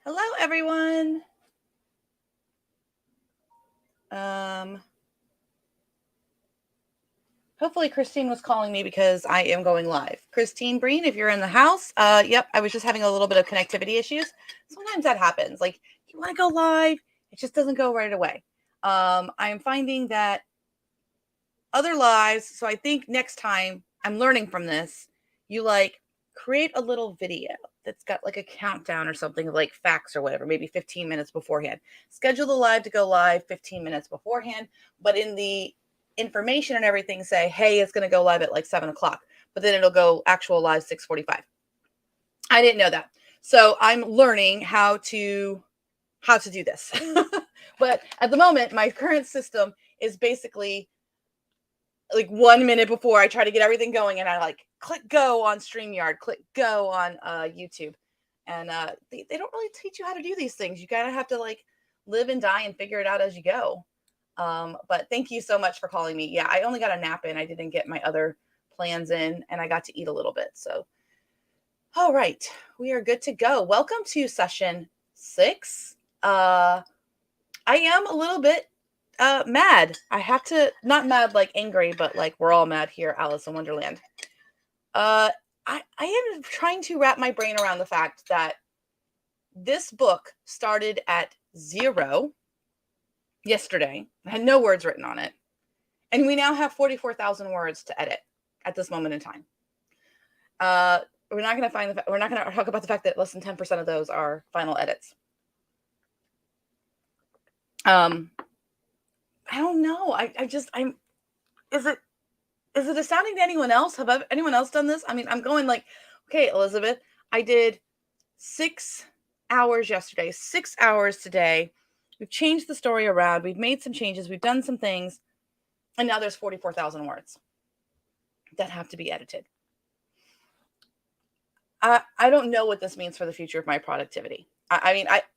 Hello, everyone. Hopefully Christine was calling me because I am going live. Christine Breen, if you're in the house, yep, I was just having a little bit of connectivity issues. Sometimes that happens. Like you want to go live, it just doesn't go right away. I'm finding that other lives, so I think next time I'm learning from this, you create a little video that's got like a countdown or something like facts or whatever, maybe 15 minutes beforehand. Schedule the live to go live 15 minutes beforehand, but in the information and everything say, hey, it's going to go live at like 7 o'clock, but then it'll go actual live 6:45. I didn't know that. So I'm learning how to do this. But at the moment, my current system is basically like 1 minute before I try to get everything going, and I like click go on StreamYard, click go on YouTube. And they don't really teach you how to do these things. You kind of have to like live and die and figure it out as you go. But thank you so much for calling me. Yeah, I only got a nap in. I didn't get my other plans in, and I got to eat a little bit. So, all right, we are good to go. Welcome to session 6. I am a little bit mad. I have to, not mad like angry, but like we're all mad here, Alice in Wonderland. I am trying to wrap my brain around the fact that this book started at 0 yesterday. I had no words written on it. And we now have 44,000 words to edit at this moment in time. We're not going to talk about the fact that less than 10% of those are final edits. I don't know. Is it astounding to anyone else? Have anyone else done this? I mean, I'm going like, okay, Elizabeth, I did 6 hours yesterday, 6 hours today. We've changed the story around. We've made some changes. We've done some things. And now there's 44,000 words that have to be edited. I don't know what this means for the future of my productivity. I'm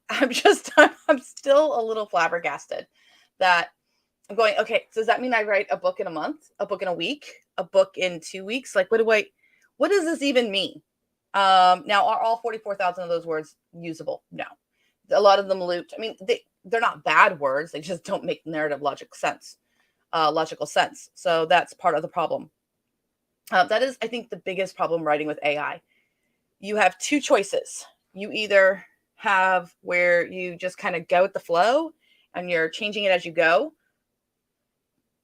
still a little flabbergasted that I'm going, okay, so does that mean I write a book in a month, a book in a week, a book in 2 weeks? Like, what does this even mean? Now, are all 44,000 of those words usable? No. A lot of them looped. I mean, they're not bad words. They just don't make narrative logical sense. So that's part of the problem. That is, I think, the biggest problem writing with AI. You have two choices. You either have where you just kind of go with the flow and you're changing it as you go,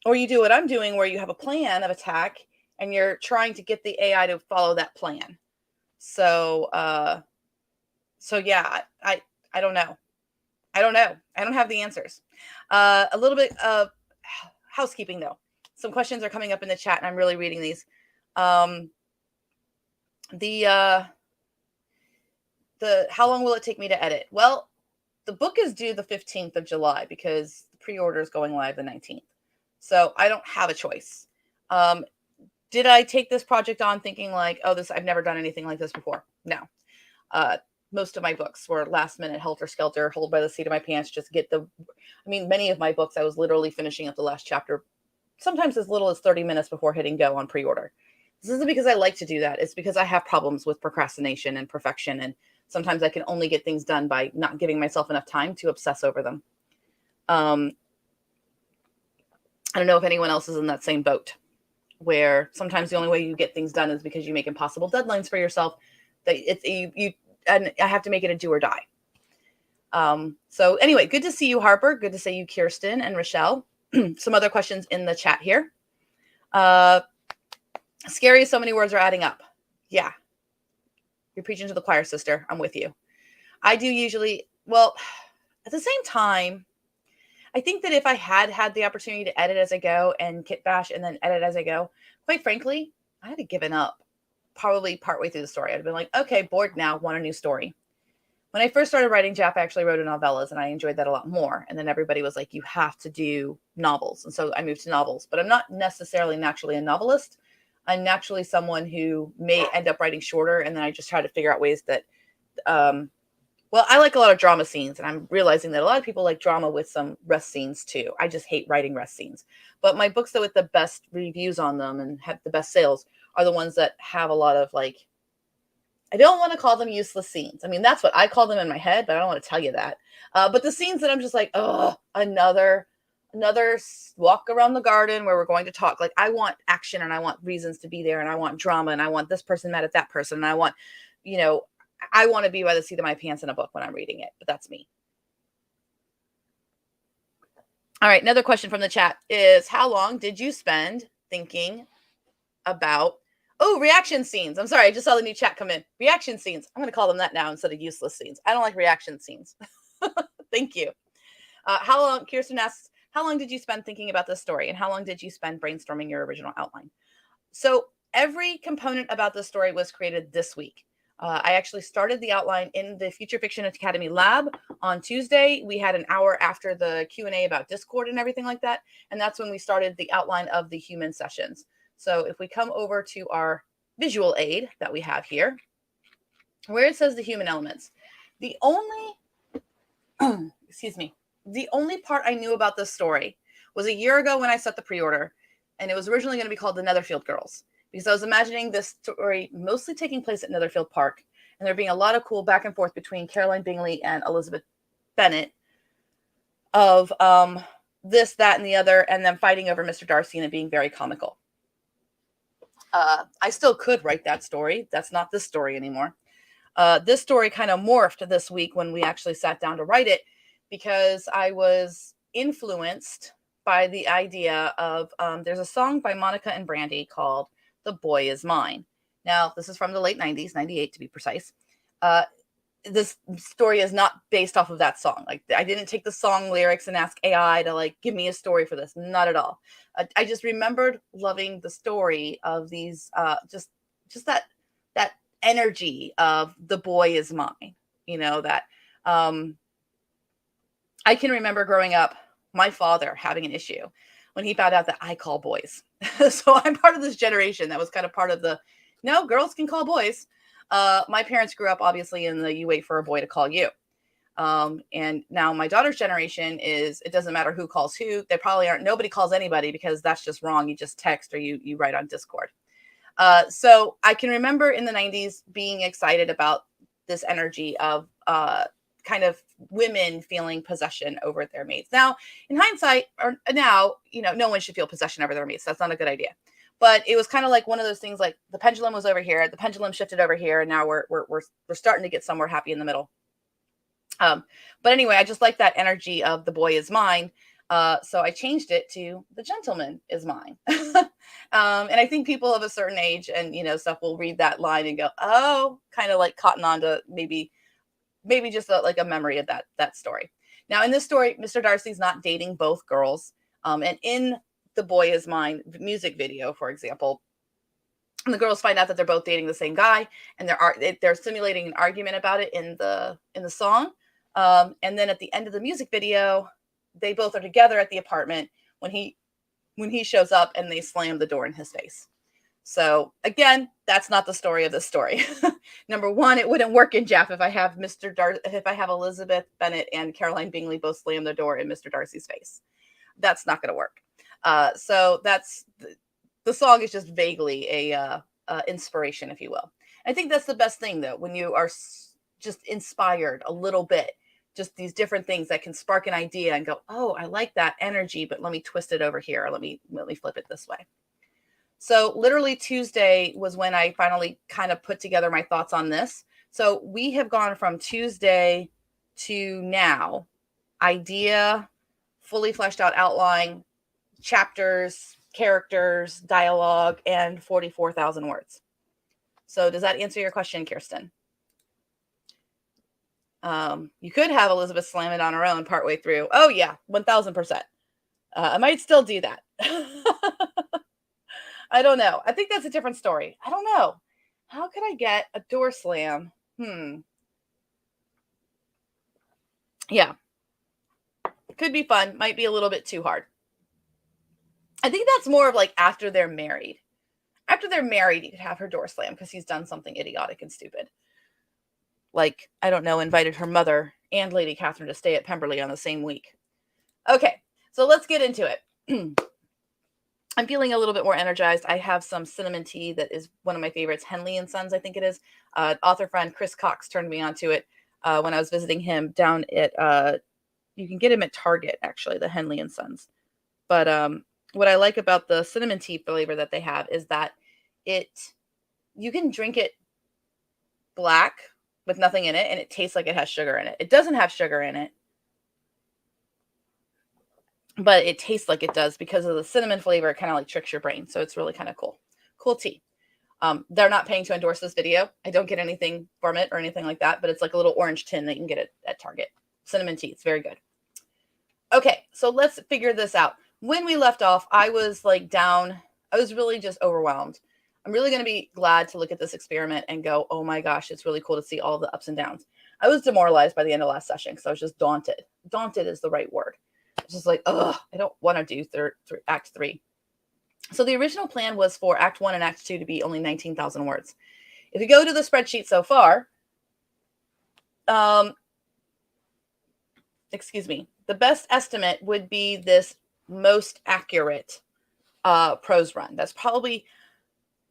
or you do what I'm doing where you have a plan of attack and you're trying to get the AI to follow that plan. So yeah, I don't know. I don't know. I don't have the answers. A little bit of housekeeping though. Some questions are coming up in the chat and I'm really reading these. How long will it take me to edit? Well, the book is due the 15th of July because the pre-order is going live the 19th. So I don't have a choice. Did I take this project on thinking like, oh, I've never done anything like this before? No. Most of my books were last minute, helter skelter, hold by the seat of my pants, just many of my books, I was literally finishing up the last chapter, sometimes as little as 30 minutes before hitting go on pre-order. This isn't because I like to do that. It's because I have problems with procrastination and perfection. And sometimes I can only get things done by not giving myself enough time to obsess over them. I don't know if anyone else is in that same boat where sometimes the only way you get things done is because you make impossible deadlines for yourself. And I have to make it a do or die. So anyway, good to see you, Harper. Good to see you, Kirsten and Rochelle. Some other questions in the chat here. Scary, so many words are adding up. Yeah. You're preaching to the choir, sister. I'm with you. I do usually, well, at the same time, I think that if I had the opportunity to edit as I go and kit bash and then edit as I go, quite frankly, I had given up probably partway through the story. I'd been like, okay, bored now, want a new story. When I first started writing Jap, I actually wrote novellas and I enjoyed that a lot more. And then everybody was like, you have to do novels. And so I moved to novels, but I'm not necessarily naturally a novelist. I'm naturally someone who may end up writing shorter. And then I just try to figure out ways that, I like a lot of drama scenes, and I'm realizing that a lot of people like drama with some rest scenes too. I just hate writing rest scenes. But my books that with the best reviews on them and have the best sales are the ones that have a lot of like I don't want to call them useless scenes. I mean, that's what I call them in my head, but I don't want to tell you that. But the scenes that I'm just like, oh, another walk around the garden where we're going to talk. Like, I want action and I want reasons to be there and I want drama and I want this person mad at that person and I want, I want to be by the seat of my pants in a book when I'm reading it, but that's me. All right, another question from the chat is, how long did you spend thinking about, reaction scenes? I'm sorry, I just saw the new chat come in. Reaction scenes. I'm going to call them that now instead of useless scenes. I don't like reaction scenes. Thank you. How long, Kirsten asks, how long did you spend thinking about this story and how long did you spend brainstorming your original outline? So every component about this story was created this week. I actually started the outline in the Future Fiction Academy lab on Tuesday. We had an hour after the Q&A about Discord and everything like that. And that's when we started the outline of the human sessions. So if we come over to our visual aid that we have here, where it says the human elements, the only, the only part I knew about this story was a year ago when I set the pre-order, and it was originally going to be called the Netherfield Girls, because I was imagining this story mostly taking place at Netherfield Park, and there being a lot of cool back and forth between Caroline Bingley and Elizabeth Bennet of this, that, and the other, and them fighting over Mr. Darcy and it being very comical. I still could write that story. That's not this story anymore. This story kind of morphed this week when we actually sat down to write it, because I was influenced by the idea of, there's a song by Monica and Brandy called The Boy Is Mine. Now, this is from the late 90s, 98 to be precise. This story is not based off of that song. Like, I didn't take the song lyrics and ask AI to like give me a story for this. Not at all. I just remembered loving the story of these, just that energy of the boy is mine. That I can remember growing up, my father having an issue when he found out that I call boys. So I'm part of this generation that was kind of part of the, no, girls can call boys. My parents grew up obviously in the, you wait for a boy to call you. And now my daughter's generation is, it doesn't matter who calls who. They probably aren't, nobody calls anybody because that's just wrong. You just text or you write on Discord. So I can remember in the 90s being excited about this energy of kind of women feeling possession over their mates. Now, in hindsight, or now, no one should feel possession over their mates. That's not a good idea. But it was kind of like one of those things, like the pendulum was over here, the pendulum shifted over here, and now we're starting to get somewhere happy in the middle. But anyway, I just like that energy of the boy is mine. So I changed it to the gentleman is mine. And I think people of a certain age and, stuff will read that line and go, oh, kind of like cotton on to maybe just like a memory of that story. Now in this story, Mr. Darcy's not dating both girls. And in the Boy Is Mine music video, for example, the girls find out that they're both dating the same guy, and they're simulating an argument about it in the song. And then at the end of the music video, they both are together at the apartment when he shows up and they slam the door in his face. So again, that's not the story of this story. Number one, it wouldn't work in Jeff if I have if I have Elizabeth Bennet and Caroline Bingley both slam the door in Mr. Darcy's face. That's not going to work. So that's the song is just vaguely a inspiration, if you will. I think that's the best thing, though, when you are just inspired a little bit, just these different things that can spark an idea and go, oh, I like that energy, but let me twist it over here. Or let me flip it this way. So literally Tuesday was when I finally kind of put together my thoughts on this. So we have gone from Tuesday to now, idea, fully fleshed out outline, chapters, characters, dialogue, and 44,000 words. So does that answer your question, Kirsten? You could have Elizabeth slam it on her own partway through. Oh yeah, 1000%. I might still do that. I don't know. I think that's a different story. I don't know. How could I get a door slam? Yeah. Could be fun. Might be a little bit too hard. I think that's more of like after they're married. After they're married, you could have her door slam because he's done something idiotic and stupid. Like, I don't know, invited her mother and Lady Catherine to stay at Pemberley on the same week. Okay, so let's get into it. I'm feeling a little bit more energized. I have some cinnamon tea that is one of my favorites, Henley and Sons, I think it is. Author friend Chris Cox turned me onto it when I was visiting him down at, you can get him at Target, actually, the Henley and Sons. But what I like about the cinnamon tea flavor that they have is that you can drink it black with nothing in it, and it tastes like it has sugar in it. It doesn't have sugar in it, but it tastes like it does because of the cinnamon flavor. It kind of like tricks your brain. So it's really kind of cool. Cool tea. They're not paying to endorse this video. I don't get anything from it or anything like that, but it's like a little orange tin that you can get it at Target. Cinnamon tea. It's very good. Okay, so let's figure this out. When we left off, I was like down. I was really just overwhelmed. I'm really going to be glad to look at this experiment and go, oh my gosh, it's really cool to see all the ups and downs. I was demoralized by the end of last session because I was just daunted. Daunted is the right word. It's just like, ugh, I don't want to do Act 3. So the original plan was for Act 1 and Act 2 to be only 19,000 words. If you go to the spreadsheet so far, excuse me, the best estimate would be this most accurate prose run. That's probably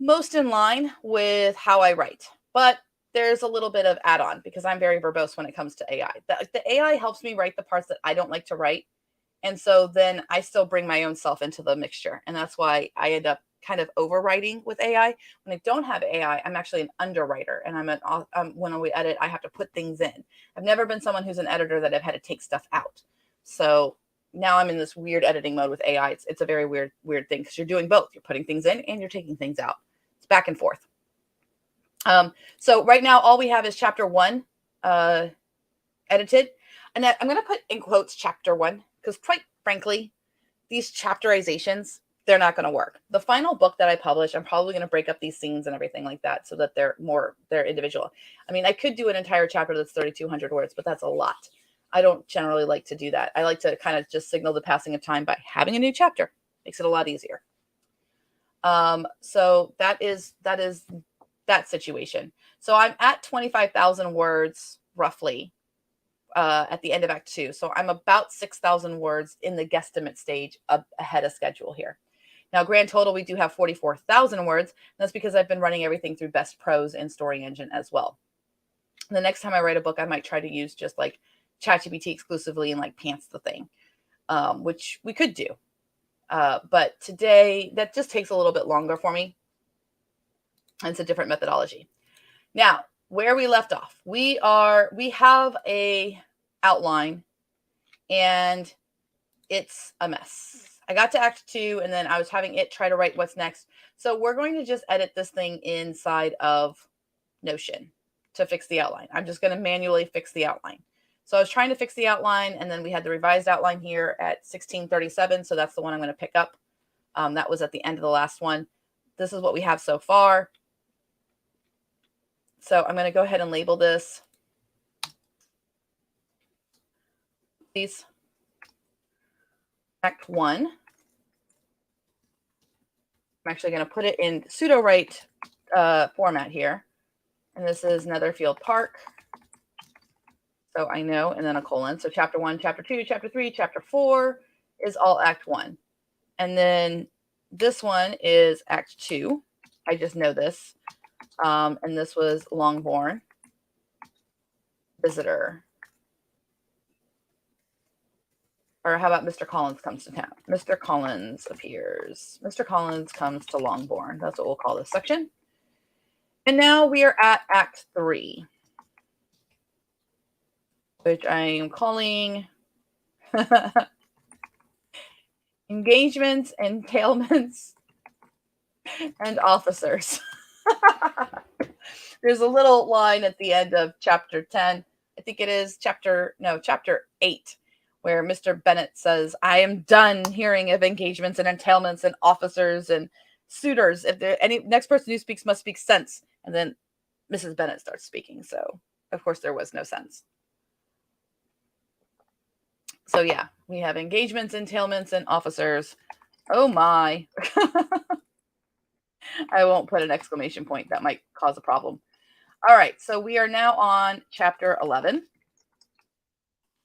most in line with how I write. But there's a little bit of add-on because I'm very verbose when it comes to AI. The AI helps me write the parts that I don't like to write. And so then I still bring my own self into the mixture. And that's why I end up kind of overwriting with AI. When I don't have AI, I'm actually an underwriter. And when we edit, I have to put things in. I've never been someone who's an editor that I've had to take stuff out. So now I'm in this weird editing mode with AI. It's a very weird thing because you're doing both. You're putting things in and you're taking things out. It's back and forth. So right now, all we have is chapter 1 edited. And I'm going to put in quotes chapter 1 because quite frankly, these chapterizations, they're not going to work. The final book that I publish, I'm probably going to break up these scenes and everything like that so that they're individual. I mean, I could do an entire chapter that's 3,200 words, but that's a lot. I don't generally like to do that. I like to kind of just signal the passing of time by having a new chapter. Makes it a lot easier. So that is that situation. So I'm at 25,000 words roughly at the end of Act 2. So I'm about 6,000 words in the guesstimate stage ahead of schedule here. Now, grand total, we do have 44,000 words. That's because I've been running everything through Best Prose and Story Engine as well. The next time I write a book, I might try to use just like ChatGPT exclusively and like pants the thing, which we could do. But today, that just takes a little bit longer for me. And it's a different methodology. Now, where we left off, we have a outline and it's a mess. I got to Act 2 and then I was having it try to write what's next. So we're going to just edit this thing inside of Notion to fix the outline. I'm just going to manually fix the outline. So I was trying to fix the outline and then we had the revised outline here at 1637. So that's the one I'm going to pick up. That was at the end of the last one. This is what we have so far. So I'm going to go ahead and label this. Please. Act 1. I'm actually going to put it in Sudowrite format here. And this is Netherfield Park. So I know, and then a colon. So chapter 1, chapter 2, chapter 3, chapter 4 is all Act 1. And then this one is Act 2. I just know this. And this was Longbourn. Visitor. Or how about Mr. Collins comes to town? Mr. Collins appears. Mr. Collins comes to Longbourn. That's what we'll call this section. And now we are at Act 3, which I am calling engagements, entailments, and officers. There's a little line at the end of chapter 10. I think it is chapter 8, where Mr. Bennett says, I am done hearing of engagements and entailments and officers and suitors. If there any next person who speaks must speak sense. And then Mrs. Bennett starts speaking. So of course there was no sense. So yeah, we have engagements, entailments, and officers. Oh my. I won't put an exclamation point. That might cause a problem. All right, so we are now on chapter 11.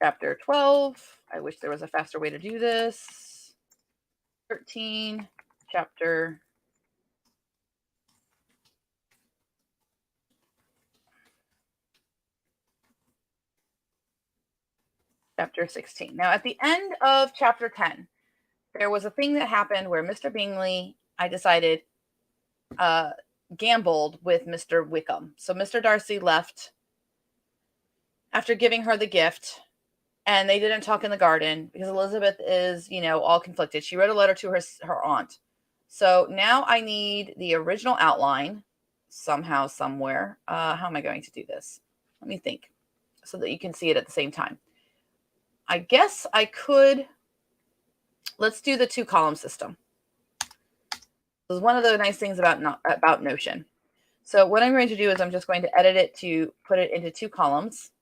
Chapter 12. I wish there was a faster way to do this. 13. chapter 16. Now, at the end of chapter 10, there was a thing that happened where Mr. Bingley, I decided, gambled with Mr. Wickham. So Mr. Darcy left after giving her the gift, and they didn't talk in the garden because Elizabeth is, all conflicted. She wrote a letter to her aunt. So now I need the original outline somehow, somewhere. How am I going to do this? Let me think so that you can see it at the same time. I guess I could. Let's do the 2-column system. This is one of the nice things about Notion. So what I'm going to do is I'm just going to edit it to put it into 2 columns.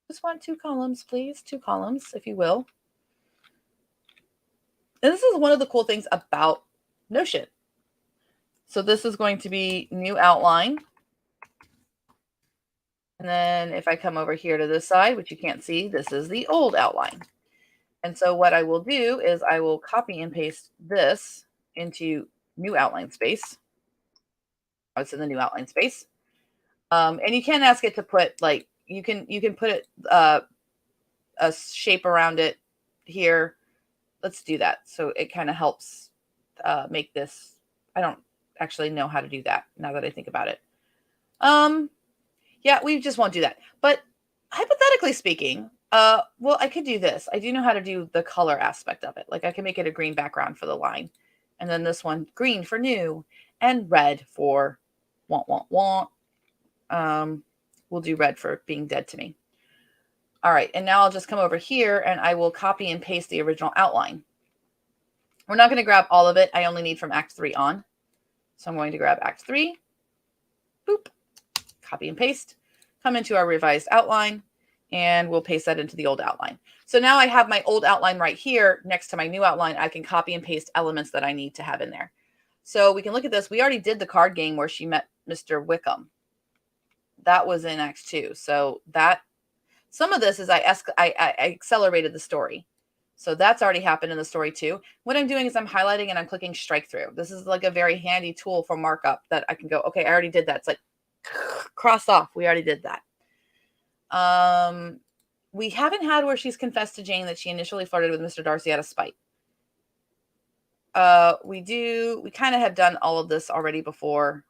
Just want 2 columns, please. 2 columns, if you will. And this is one of the cool things about Notion. So this is going to be new outline. And then if I come over here to this side, which you can't see, this is the old outline. And so what I will do is I will copy and paste this into new outline space. Oh, it's in the new outline space. And you can ask it to put, like, you can put it a shape around it here. Let's do that. So it kind of helps make this. I don't actually know how to do that now that I think about it. Yeah, we just won't do that. But hypothetically speaking, well, I could do this. I do know how to do the color aspect of it. Like I can make it a green background for the line. And then this one, green for new and red for want. We'll do red for being dead to me. All right. And now I'll just come over here and I will copy and paste the original outline. We're not going to grab all of it. I only need from Act 3 on. So I'm going to grab Act 3. Boop. Copy and paste. Come into our revised outline. And we'll paste that into the old outline. So now I have my old outline right here next to my new outline. I can copy and paste elements that I need to have in there. So we can look at this. We already did the card game where she met Mr. Wickham. That was in Act 2. So that some of this is I accelerated the story. So that's already happened in the story too. What I'm doing is I'm highlighting and I'm clicking strike through. This is like a very handy tool for markup that I can go, okay, I already did that. It's like cross off. We already did that. We haven't had where she's confessed to Jane that she initially flirted with Mr. Darcy out of spite. We kind of have done all of this already before.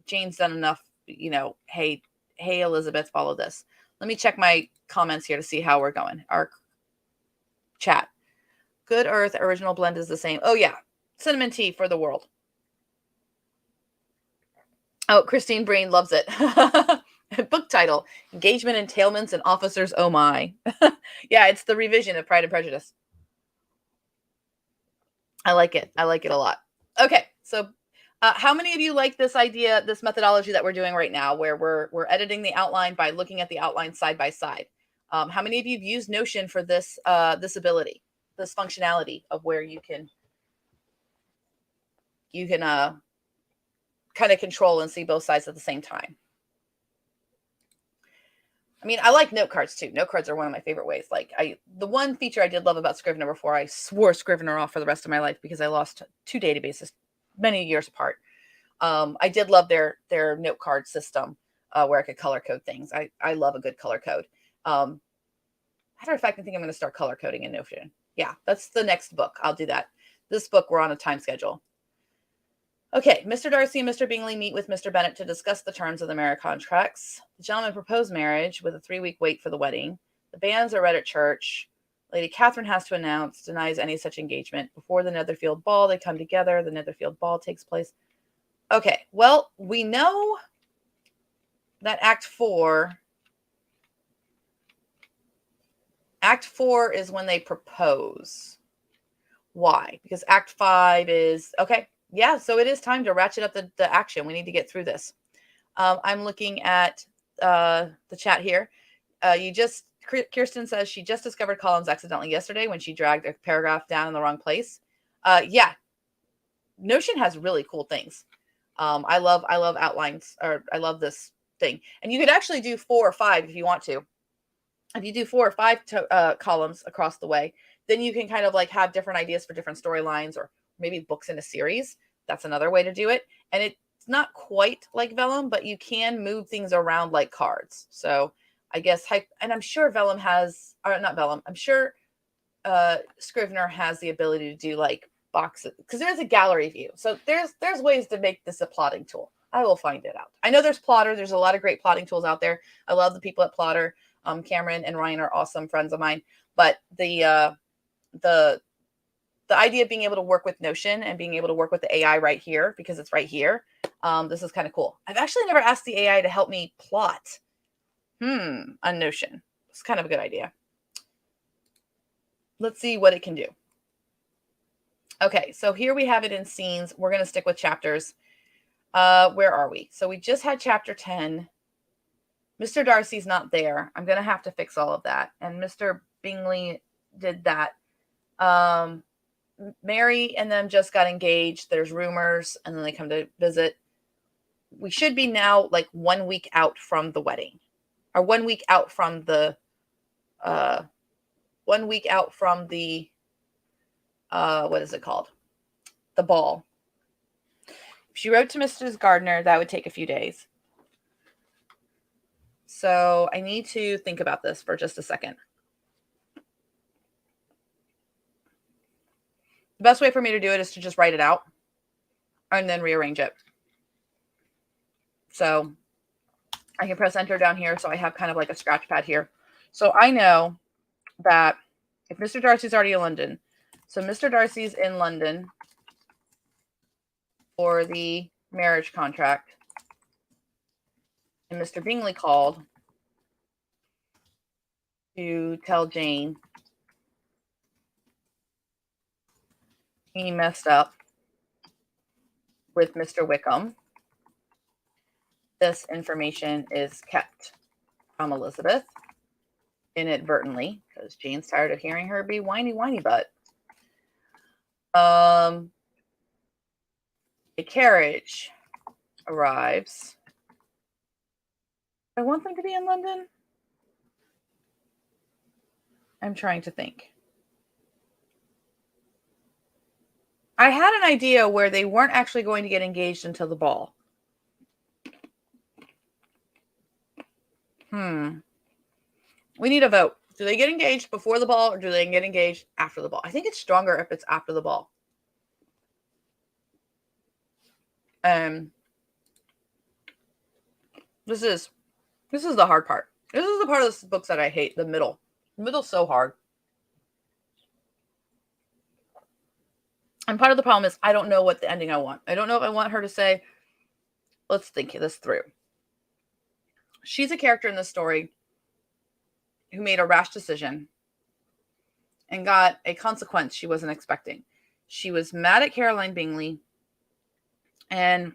Jane's done enough, hey, Elizabeth, follow this. Let me check my comments here to see how we're going. Our chat. Good Earth original blend is the same. Oh yeah. Cinnamon tea for the world. Oh, Christine Breen loves it. Book title, Engagement, Entailments, and Officers, Oh My. Yeah, it's the revision of Pride and Prejudice. I like it. I like it a lot. Okay, so how many of you like this idea, this methodology that we're doing right now, where we're editing the outline by looking at the outline side by side? How many of you have used Notion for this this ability, this functionality of where you can kind of control and see both sides at the same time? I mean, I like note cards too. Note cards are one of my favorite ways. Like the one feature I did love about Scrivener before I swore Scrivener off for the rest of my life because I lost 2 databases many years apart. I did love their note card system where I could color code things. I love a good color code. Matter of fact, I think I'm going to start color coding in Notion. Yeah, that's the next book. I'll do that. This book, we're on a time schedule. Okay, Mr. Darcy and Mr. Bingley meet with Mr. Bennet to discuss the terms of the marriage contracts. The gentleman proposed marriage with a 3-week wait for the wedding. The banns are read at church. Lady Catherine has to announce, denies any such engagement. Before the Netherfield ball, they come together. The Netherfield ball takes place. Okay, well, we know that Act 4 is when they propose. Why? Because Act 5 is, okay, yeah, so it is time to ratchet up the action. We need to get through this. I'm looking at the chat here. Kirsten says she just discovered columns accidentally yesterday when she dragged a paragraph down in the wrong place. Yeah, Notion has really cool things. I love outlines, or I love this thing. And you could actually do 4 or 5 if you want to. If you do 4 or 5 columns across the way, then you can kind of like have different ideas for different storylines or maybe books in a series. That's another way to do it. And it's not quite like Vellum, but you can move things around like cards. So I guess and I'm sure Vellum has, or not Vellum, I'm sure Scrivener has the ability to do like boxes, because there's a gallery view. So there's ways to make this a plotting tool. I will find it out. I know there's Plotter. There's a lot of great plotting tools out there. I love the people at Plotter. Cameron and Ryan are awesome friends of mine. But the idea of being able to work with Notion and being able to work with the AI right here, because it's right here, this is kind of cool. I've actually never asked the AI to help me plot on Notion. It's kind of a good idea. Let's see what it can do. Okay, so here we have it in scenes. We're going to stick with chapters. Where are we? So we just had chapter 10. Mr. Darcy's not there. I'm going to have to fix all of that. And Mr. Bingley did that. Mary and them just got engaged. There's rumors, and then they come to visit. We should be now like 1 week out from the wedding, or 1 week out from the, 1 week out from the, what is it called? The ball. If she wrote to Mrs. Gardner, that would take a few days. So I need to think about this for just a second. The best way for me to do it is to just write it out and then rearrange it. So I can press enter down here. So I have kind of like a scratch pad here. So I know that if Mr. Darcy's already in London, so Mr. Darcy's in London for the marriage contract, and Mr. Bingley called to tell Jane he messed up with Mr. Wickham. This information is kept from Elizabeth inadvertently, because Jane's tired of hearing her be whiny butt. A carriage arrives. I want them to be in London. I'm trying to think. I had an idea where they weren't actually going to get engaged until the ball. We need a vote. Do they get engaged before the ball, or do they get engaged after the ball? I think it's stronger if it's after the ball. This is the hard part. This is the part of this book that I hate, the middle. The middle's so hard. And part of the problem is I don't know what the ending I want. I don't know if I want her to say, let's think this through. She's a character in this story who made a rash decision and got a consequence she wasn't expecting. She was mad at Caroline Bingley, and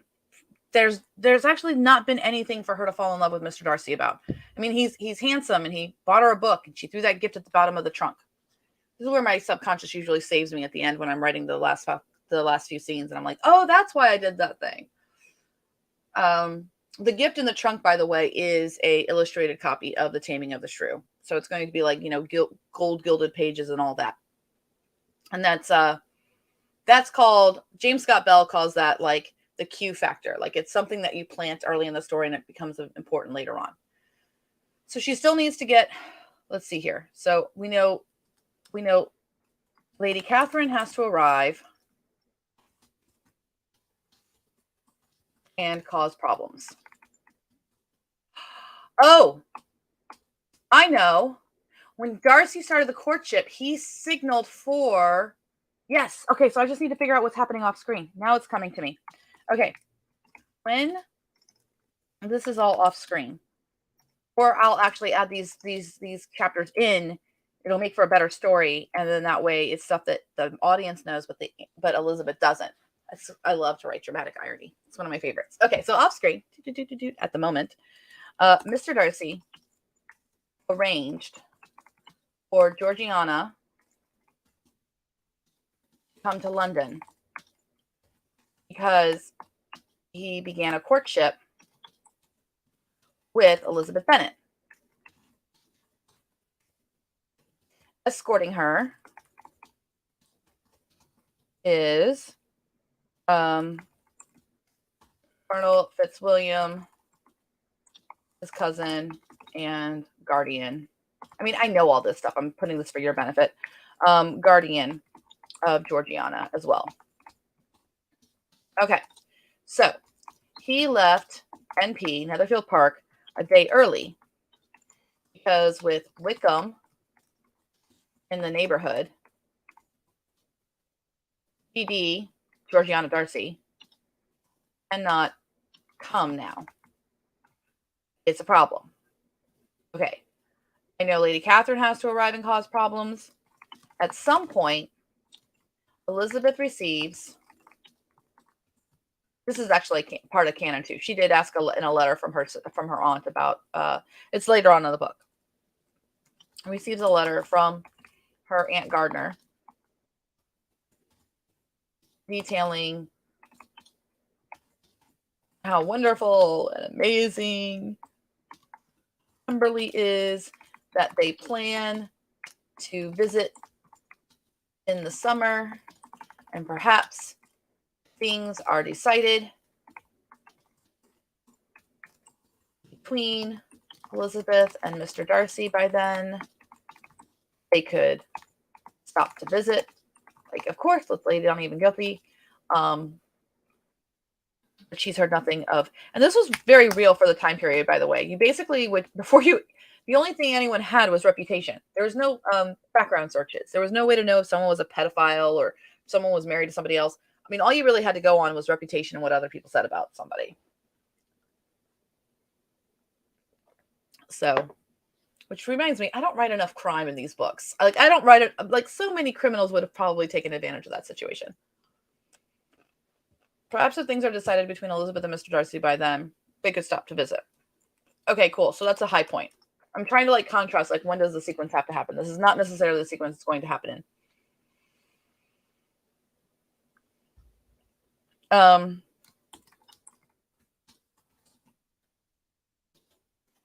there's actually not been anything for her to fall in love with Mr. Darcy about. I mean, he's handsome, and he bought her a book, and she threw that gift at the bottom of the trunk. This is where my subconscious usually saves me at the end when I'm writing the last few scenes, and I'm like, oh, that's why I did that thing. The gift in the trunk, by the way, is a illustrated copy of The Taming of the Shrew. So it's going to be like, gold gilded pages and all that. And that's called, James Scott Bell calls that like the Q factor. Like it's something that you plant early in the story and it becomes important later on. So she still needs to get, let's see here. So we know Lady Catherine has to arrive and cause problems. Oh, I know. When Darcy started the courtship, he signaled for, yes. Okay, so I just need to figure out what's happening off screen. Now it's coming to me. Okay. When this is all off screen, or I'll actually add these chapters in, it'll make for a better story. And then that way it's stuff that the audience knows, but Elizabeth doesn't. I love to write dramatic irony. It's one of my favorites. Okay, so off screen at the moment, Mr. Darcy arranged for Georgiana to come to London because he began a courtship with Elizabeth Bennet, escorting her is Colonel Fitzwilliam, his cousin, and guardian. I mean, I know all this stuff. I'm putting this for your benefit. Guardian of Georgiana as well. Okay, so he left NP, Netherfield Park, a day early because with Wickham in the neighborhood, PD, Georgiana Darcy, cannot come now. It's a problem. Okay, I know Lady Catherine has to arrive and cause problems. At some point, Elizabeth receives, this is actually part of canon too. She did ask in a letter from her aunt about, it's later on in the book. Receives a letter from her Aunt Gardner detailing how wonderful and amazing Kimberly is, that they plan to visit in the summer, and perhaps things are decided between Elizabeth and Mr. Darcy by then. They could stop to visit. Like, of course, let's lay down even guilty. But she's heard nothing of. And this was very real for the time period, by the way. You basically would, the only thing anyone had was reputation. There was no background searches. There was no way to know if someone was a pedophile or someone was married to somebody else. I mean, all you really had to go on was reputation and what other people said about somebody. So, which reminds me, I don't write enough crime in these books. Like, I don't write it, like, so many criminals would have probably taken advantage of that situation. Perhaps if things are decided between Elizabeth and Mr. Darcy by then, they could stop to visit. Okay, cool. So that's a high point. I'm trying to like contrast, like, when does the sequence have to happen? This is not necessarily the sequence it's going to happen in.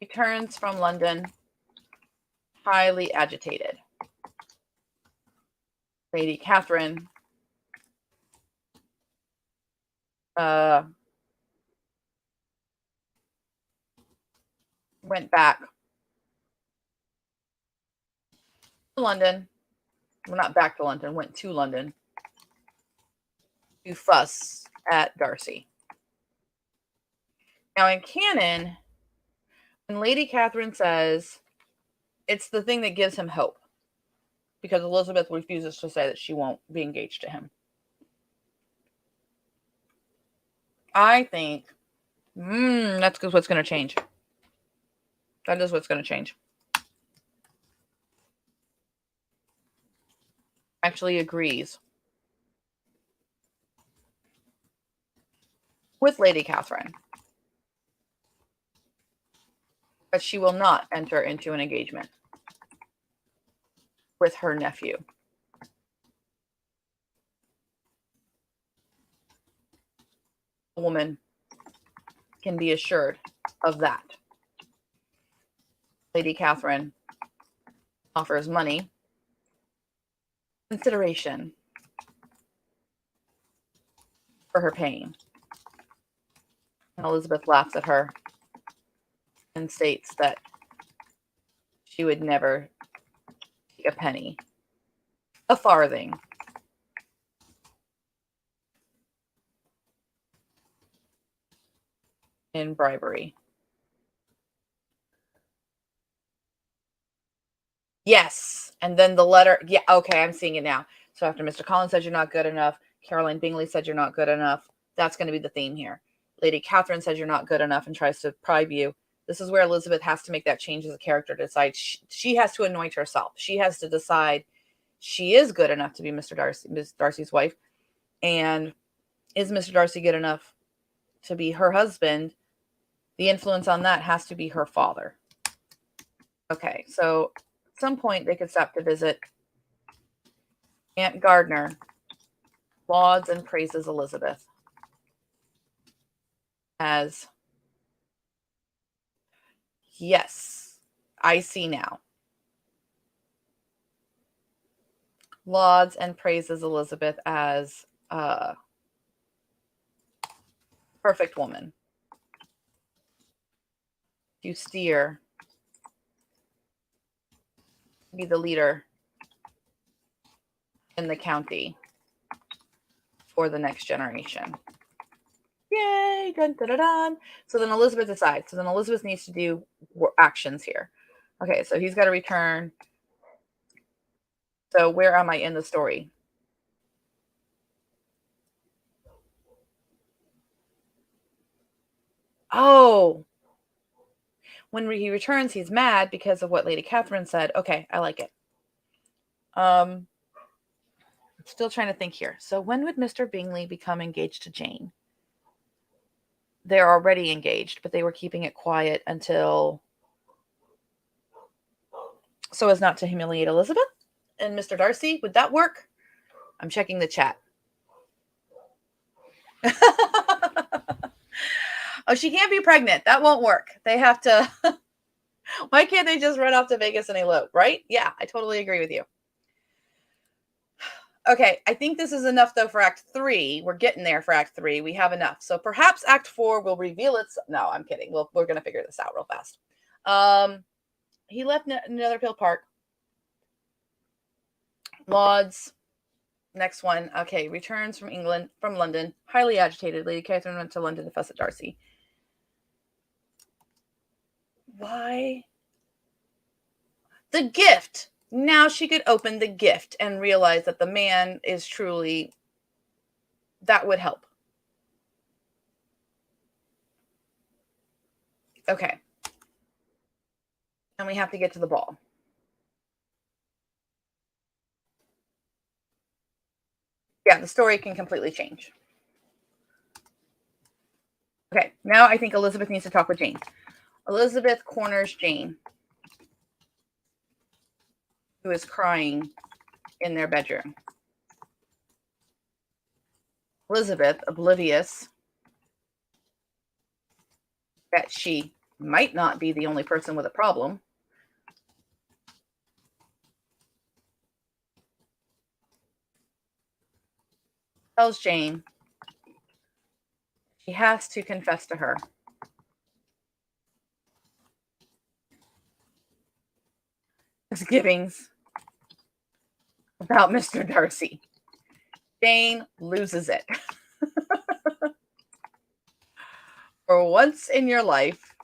Returns from London, highly agitated. Lady Catherine went back to London. Well, not back to London, went to London to fuss at Darcy. Now, in canon, when Lady Catherine says it's the thing that gives him hope, because Elizabeth refuses to say that she won't be engaged to him. I think that's what's going to change. That is what's going to change. Actually agrees with Lady Catherine, but she will not enter into an engagement with her nephew. A woman can be assured of that. Lady Catherine offers money, consideration for her pain. And Elizabeth laughs at her and states that she would never take a penny, a farthing, in bribery. Yes. And then the letter. Yeah. Okay. I'm seeing it now. So after Mr. Collins said you're not good enough, Caroline Bingley said you're not good enough. That's going to be the theme here. Lady Catherine says you're not good enough and tries to bribe you. This is where Elizabeth has to make that change as a character to decide. She has to anoint herself. She has to decide she is good enough to be Ms. Darcy's wife. And is Mr. Darcy good enough to be her husband? The influence on that has to be her father. Okay, so at some point they could stop to visit. Aunt Gardner lauds and praises Elizabeth as, yes, I see now. Lauds and praises Elizabeth as perfect woman to steer, be the leader in the county for the next generation. Yay! Dun, dun, dun, dun. So then Elizabeth decides. So then Elizabeth needs to do actions here. Okay, so he's got to return. So where am I in the story? Oh, when he returns, he's mad because of what Lady Catherine said. Okay, I like it. I'm still trying to think here. So when would Mr. Bingley become engaged to Jane? They're already engaged, but they were keeping it quiet until, so as not to humiliate Elizabeth and Mr. Darcy. Would that work? I'm checking the chat. Oh, she can't be pregnant. That won't work. They have to. Why can't they just run off to Vegas and elope, right? Yeah, I totally agree with you. Okay, I think this is enough, though, for Act 3. We're getting there for Act 3. We have enough. So perhaps Act 4 will reveal its... No, I'm kidding. We're going to figure this out real fast. He left Netherfield Park. Lauds. Next one. Okay, returns from London. Highly agitated. Lady Catherine went to London to fuss at Darcy. Why? The gift. Now she could open the gift and realize that the man is truly... That would help. Okay. And we have to get to the ball. Yeah, the story can completely change. Okay, now I think Elizabeth needs to talk with Jane. Elizabeth corners Jane, who is crying in their bedroom. Elizabeth, oblivious that she might not be the only person with a problem, tells Jane she has to confess to her. Misgivings about Mr. Darcy. Jane loses it. For once in your life,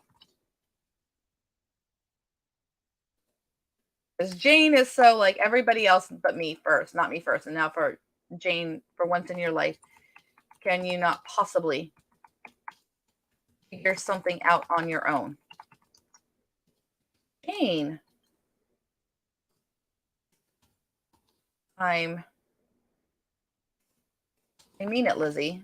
because Jane is so like everybody else but me first, not me first. And now for Jane, for once in your life, can you not possibly figure something out on your own? Jane, I mean it, Lizzie.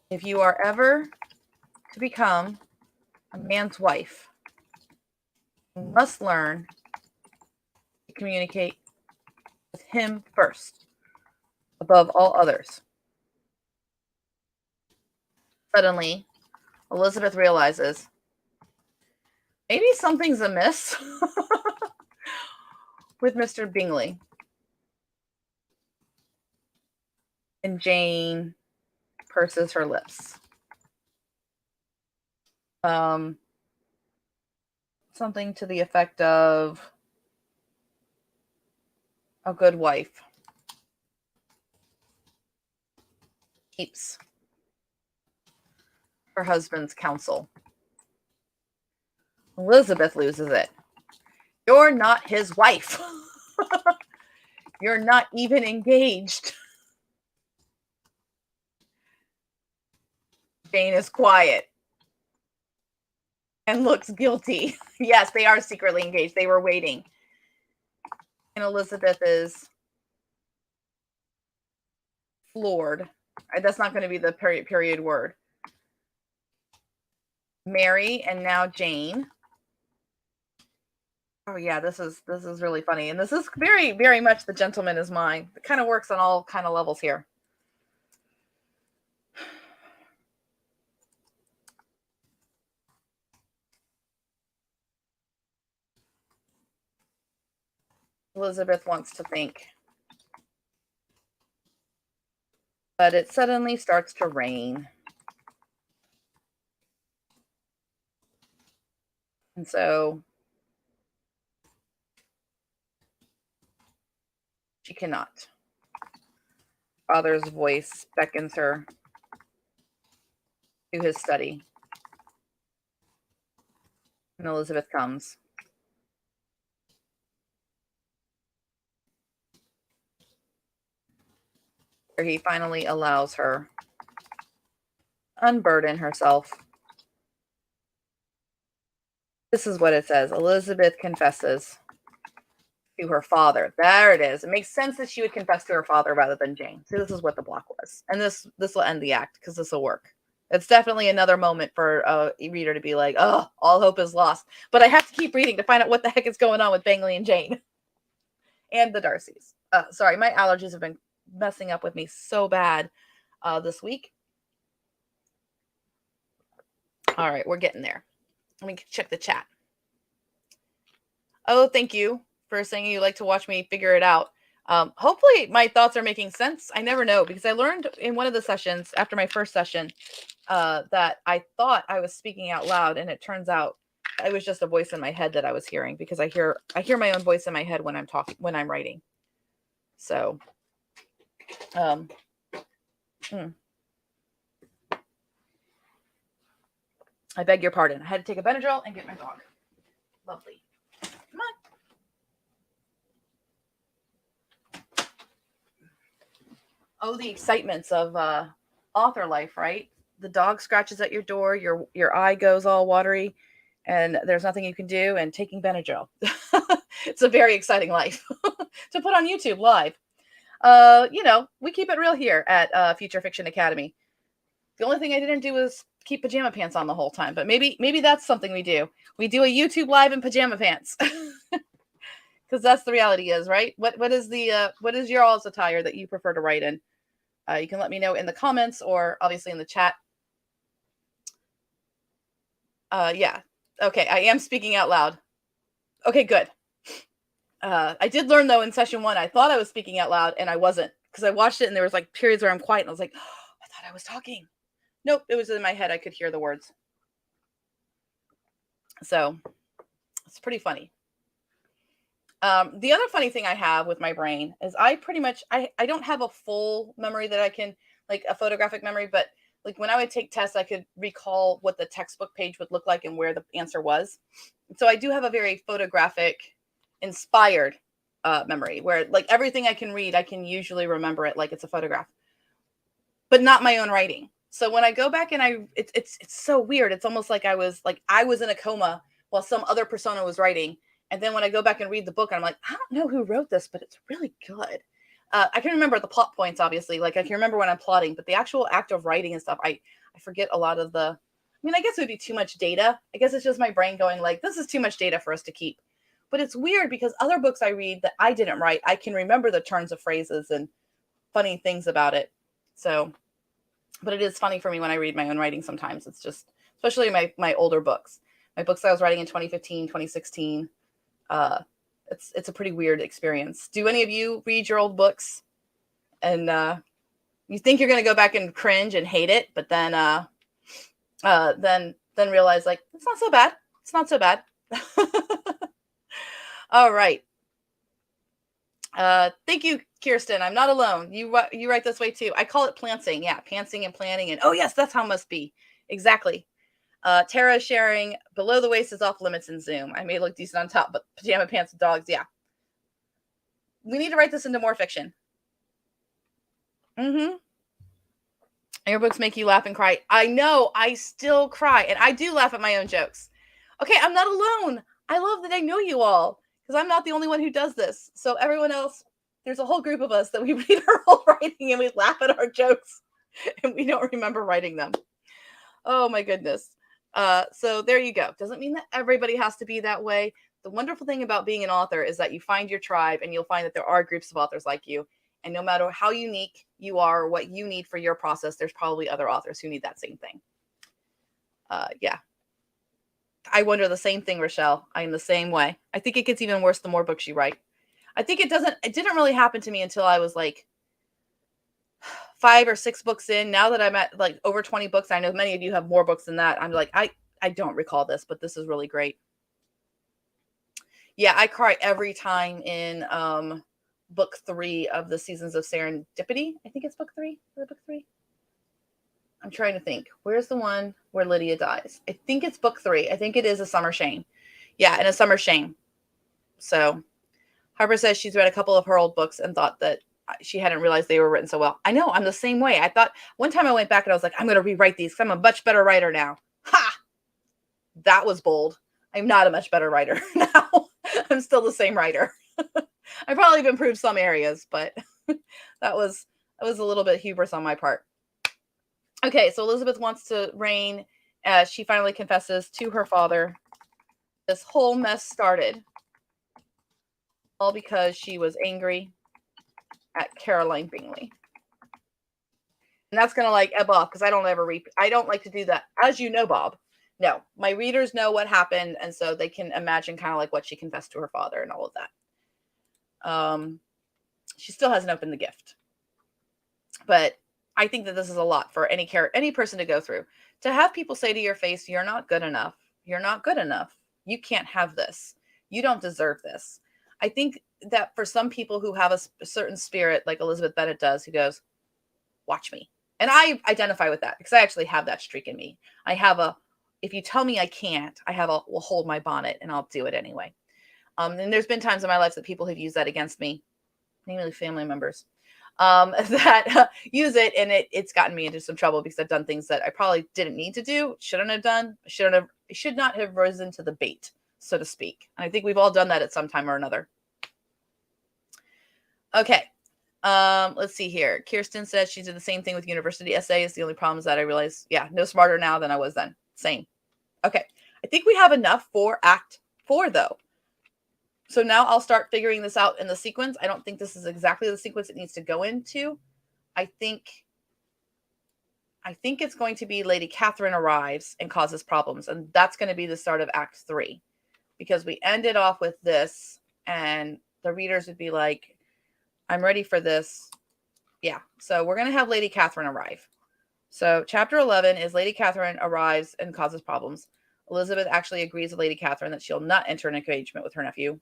If you are ever to become a man's wife, you must learn to communicate with him first, above all others. Suddenly, Elizabeth realizes maybe something's amiss with Mr. Bingley. And Jane purses her lips. Something to the effect of a good wife keeps her husband's counsel. Elizabeth loses it. You're not his wife. You're not even engaged. Jane is quiet and looks guilty. Yes, they are secretly engaged. They were waiting. And Elizabeth is floored. That's not going to be the period word. Mary and now Jane. Oh yeah, this is really funny. And this is very, very much The Gentleman Is Mine. It kind of works on all kind of levels here. Elizabeth wants to think. But it suddenly starts to rain. And so she cannot. Father's voice beckons her to his study. And Elizabeth comes. Where he finally allows her unburden herself. This is what it says. Elizabeth confesses to her father. There it is. It makes sense that she would confess to her father rather than Jane. So this is what the block was. And this will end the act because this will work. It's definitely another moment for a reader to be like, oh, all hope is lost. But I have to keep reading to find out what the heck is going on with Bingley and Jane. And the Darcys. Sorry, my allergies have been messing up with me so bad this week. All right, we're getting there. Let me check the chat. Oh, thank you for saying you like to watch me figure it out. Hopefully my thoughts are making sense. I never know, because I learned in one of the sessions after my first session that I thought I was speaking out loud, and it turns out it was just a voice in my head that I was hearing, because I hear my own voice in my head when I'm talking, when I'm writing. So, I beg your pardon. I had to take a Benadryl and get my dog. Lovely. Come on. Oh, the excitements of author life, right? The dog scratches at your door, your eye goes all watery, and there's nothing you can do, and taking Benadryl. It's a very exciting life to put on YouTube live. We keep it real here at Future Fiction Academy. The only thing I didn't do was keep pajama pants on the whole time, but maybe that's something we do. We do a YouTube live in pajama pants. Because that's the reality is, right? What is your all's attire that you prefer to write in? You can let me know in the comments or obviously in the chat. Yeah. Okay, I am speaking out loud. Okay, good. I did learn though in session 1, I thought I was speaking out loud and I wasn't, because I watched it and there was like periods where I'm quiet and I was like, oh, I thought I was talking. Nope, it was in my head. I could hear the words. So it's pretty funny. The other funny thing I have with my brain is I pretty much, I don't have a full memory that I can, like a photographic memory, but like when I would take tests, I could recall what the textbook page would look like and where the answer was. So I do have a very photographic inspired memory where like everything I can read, I can usually remember it like it's a photograph, but not my own writing. So when I go back and it's so weird. It's almost like I was in a coma while some other persona was writing. And then when I go back and read the book, I'm like, I don't know who wrote this, but it's really good. I can remember the plot points, obviously. Like I can remember when I'm plotting, but the actual act of writing and stuff, I forget a lot of the, I mean, I guess it would be too much data. I guess it's just my brain going like, this is too much data for us to keep. But it's weird because other books I read that I didn't write, I can remember the turns of phrases and funny things about it. So, but it is funny for me when I read my own writing sometimes. It's just, especially my older books. My books I was writing in 2015, 2016. It's a pretty weird experience. Do any of you read your old books and you think you're going to go back and cringe and hate it, but then realize like it's not so bad. It's not so bad. All right. Thank you, Kirsten. I'm not alone. You write this way too. I call it plantsing. Yeah, pantsing and planning. And oh yes, that's how it must be. Exactly. Tara sharing below the waist is off limits in Zoom. I may look decent on top, but pajama pants and dogs. Yeah. We need to write this into more fiction. Mm-hmm. Your books make you laugh and cry. I know. I still cry. And I do laugh at my own jokes. Okay, I'm not alone. I love that I know you all, because I'm not the only one who does this. So everyone else, there's a whole group of us that we read our whole writing and we laugh at our jokes and we don't remember writing them. Oh my goodness. So there you go. Doesn't mean that everybody has to be that way. The wonderful thing about being an author is that you find your tribe and you'll find that there are groups of authors like you. And no matter how unique you are or what you need for your process, there's probably other authors who need that same thing. Yeah. I wonder the same thing, Rochelle. I am the same way. I think it gets even worse the more books you write. I think it didn't really happen to me until I was like 5 or 6 books in. Now that I'm at like over 20 books, I know many of you have more books than that. I'm like, I don't recall this, but this is really great. Yeah, I cry every time in book 3 of the Seasons of Serendipity. I think it's book 3. Is it book 3? I'm trying to think. Where's the one where Lydia dies? I think it's book 3. I think it is A Summer Shame. Yeah, and A Summer Shame. So Harper says she's read a couple of her old books and thought that she hadn't realized they were written so well. I know, I'm the same way. I thought one time I went back and I was like, I'm going to rewrite these because I'm a much better writer now. Ha! That was bold. I'm not a much better writer now. I'm still the same writer. I probably have improved some areas, but that was a little bit hubris on my part. Okay, so Elizabeth wants to reign. She finally confesses to her father. This whole mess started all because she was angry at Caroline Bingley. And that's going to like ebb off because I don't like to do that. As you know, Bob. No, my readers know what happened. And so they can imagine kind of like what she confessed to her father and all of that. She still hasn't opened the gift. But I think that this is a lot for any person to go through. To have people say to your face, you're not good enough. You're not good enough. You can't have this. You don't deserve this. I think that for some people who have a certain spirit, like Elizabeth Bennet does, who goes, watch me. And I identify with that because I actually have that streak in me. I have if you tell me I can't, will hold my bonnet and I'll do it anyway. And there's been times in my life that people have used that against me, namely family members, that use it. And it's gotten me into some trouble because I've done things that I probably didn't need to do, shouldn't have done, should not have risen to the bait, so to speak. And I think we've all done that at some time or another. Okay. Let's see here. Kirsten says she did the same thing with university essays. The only problem is that I realized, no smarter now than I was then. Same. Okay. I think we have enough for Act 4, though. So now I'll start figuring this out in the sequence. I don't think this is exactly the sequence it needs to go into. I think it's going to be Lady Catherine arrives and causes problems. And that's going to be the start of Act 3. Because we ended off with this and the readers would be like, I'm ready for this. Yeah. So we're going to have Lady Catherine arrive. So chapter 11 is Lady Catherine arrives and causes problems. Elizabeth actually agrees with Lady Catherine that she'll not enter an engagement with her nephew.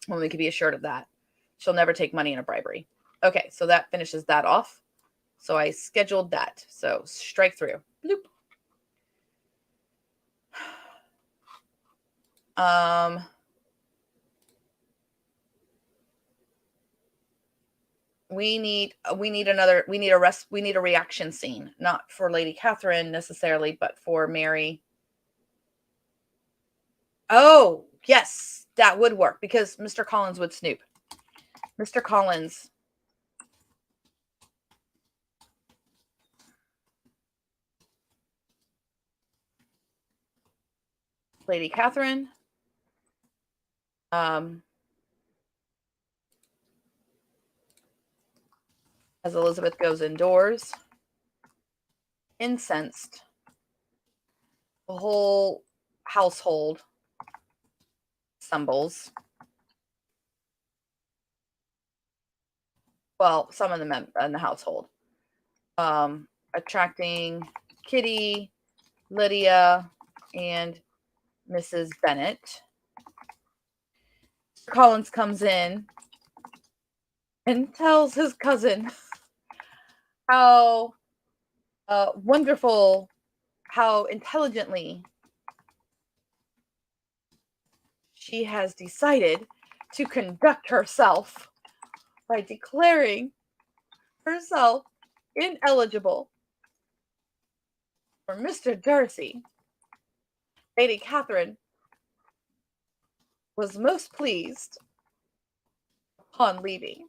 Well, we can be assured of that. She'll never take money in a bribery. Okay. So that finishes that off. So I scheduled that. So strike through. Bloop. We need a reaction scene, not for Lady Catherine necessarily, but for Mary. Oh, yes, that would work because Mr. Collins would snoop. Mr. Collins. Lady Catherine. As Elizabeth goes indoors, incensed, the whole household assembles. Well, some of the men in the household, attracting Kitty, Lydia, and Mrs. Bennet. Collins comes in and tells his cousin how wonderful, how intelligently she has decided to conduct herself by declaring herself ineligible for Mr. Darcy. Lady Catherine was most pleased upon leaving.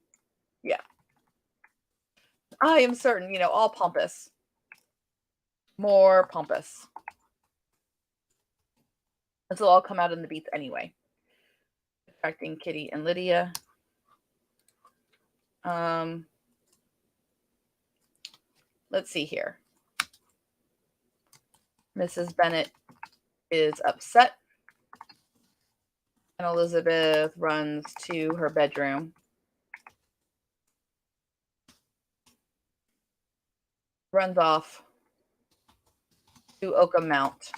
Yeah. I am certain, all pompous. More pompous. This will all come out in the beats anyway. Attracting Kitty and Lydia. Let's see here. Mrs. Bennet is upset And Elizabeth runs to her bedroom. Runs off to Oakham Mount.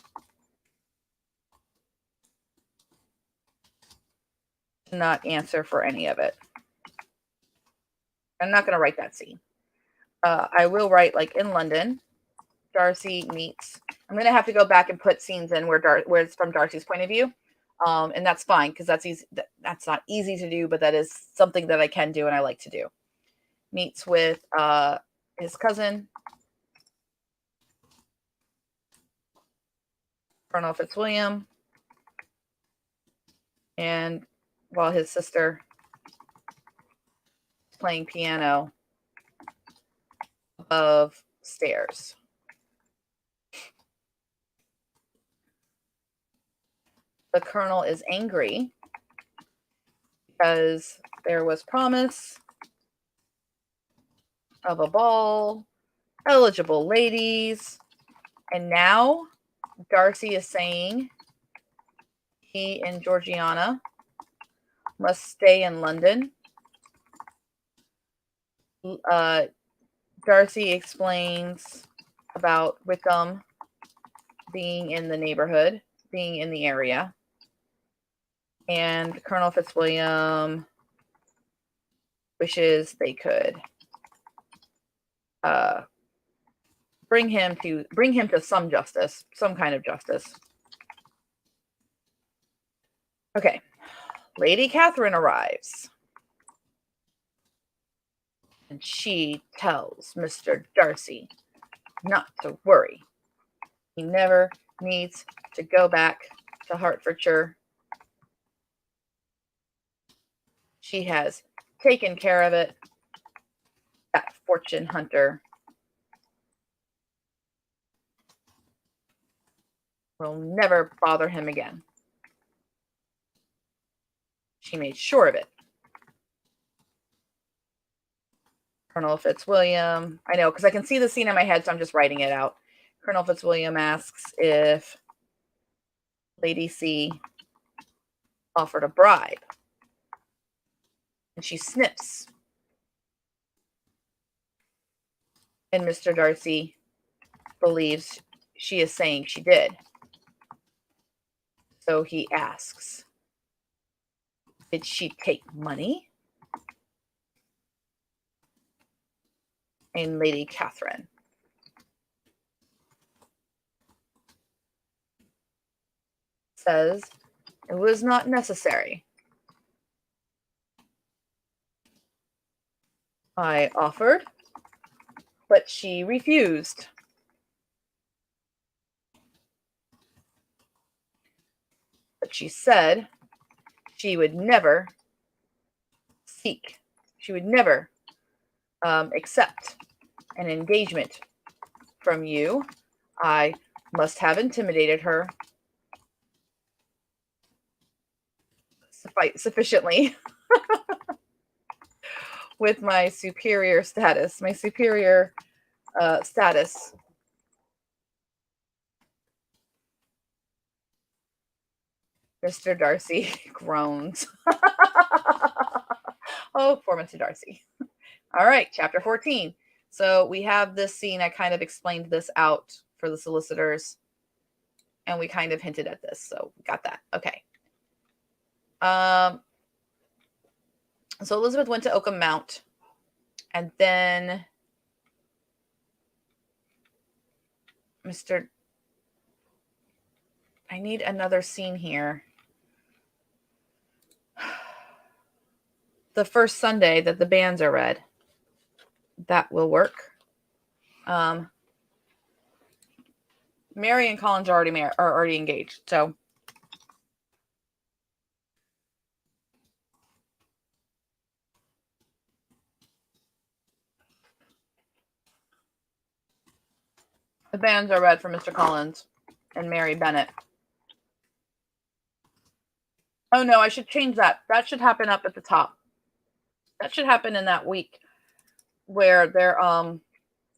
To not answer for any of it. I'm not going to write that scene. I will write like in London. Darcy meets. I'm going to have to go back and put scenes in where it's from Darcy's point of view. And that's fine because that's easy. That's not easy to do, but that is something that I can do and I like to do. Meets with his cousin, Colonel Fitzwilliam, and while his sister is playing piano above stairs. The colonel is angry because there was promise of a ball, eligible ladies, and now Darcy is saying he and Georgiana must stay in London. Darcy explains about Wickham being in the neighborhood, being in the area. And Colonel Fitzwilliam wishes they could bring him to some justice, some kind of justice. Okay. Lady Catherine arrives. And she tells Mr. Darcy not to worry. He never needs to go back to Hertfordshire. She has taken care of it. That fortune hunter will never bother him again. She made sure of it. Colonel Fitzwilliam, I know, because I can see the scene in my head, so I'm just writing it out. Colonel Fitzwilliam asks if Lady C offered a bribe. And she snips. And Mr. Darcy believes she is saying she did. So he asks, did she take money? And Lady Catherine says it was not necessary. I offered, but she refused. But she said she would never accept an engagement from you. I must have intimidated her sufficiently with my superior status. Mr. Darcy groans. Oh, poor Mr. Darcy. All right, chapter 14. So we have this scene. I kind of explained this out for the solicitors, and we kind of hinted at this. So we got that. Okay. So Elizabeth went to Oakham Mount, and then I need another scene here. The first Sunday that the banns are read. That will work. Mary and Collins are already engaged, so the banns are read for Mr. Collins and Mary Bennett. Oh no, I should change that. That should happen up at the top. That should happen in that week where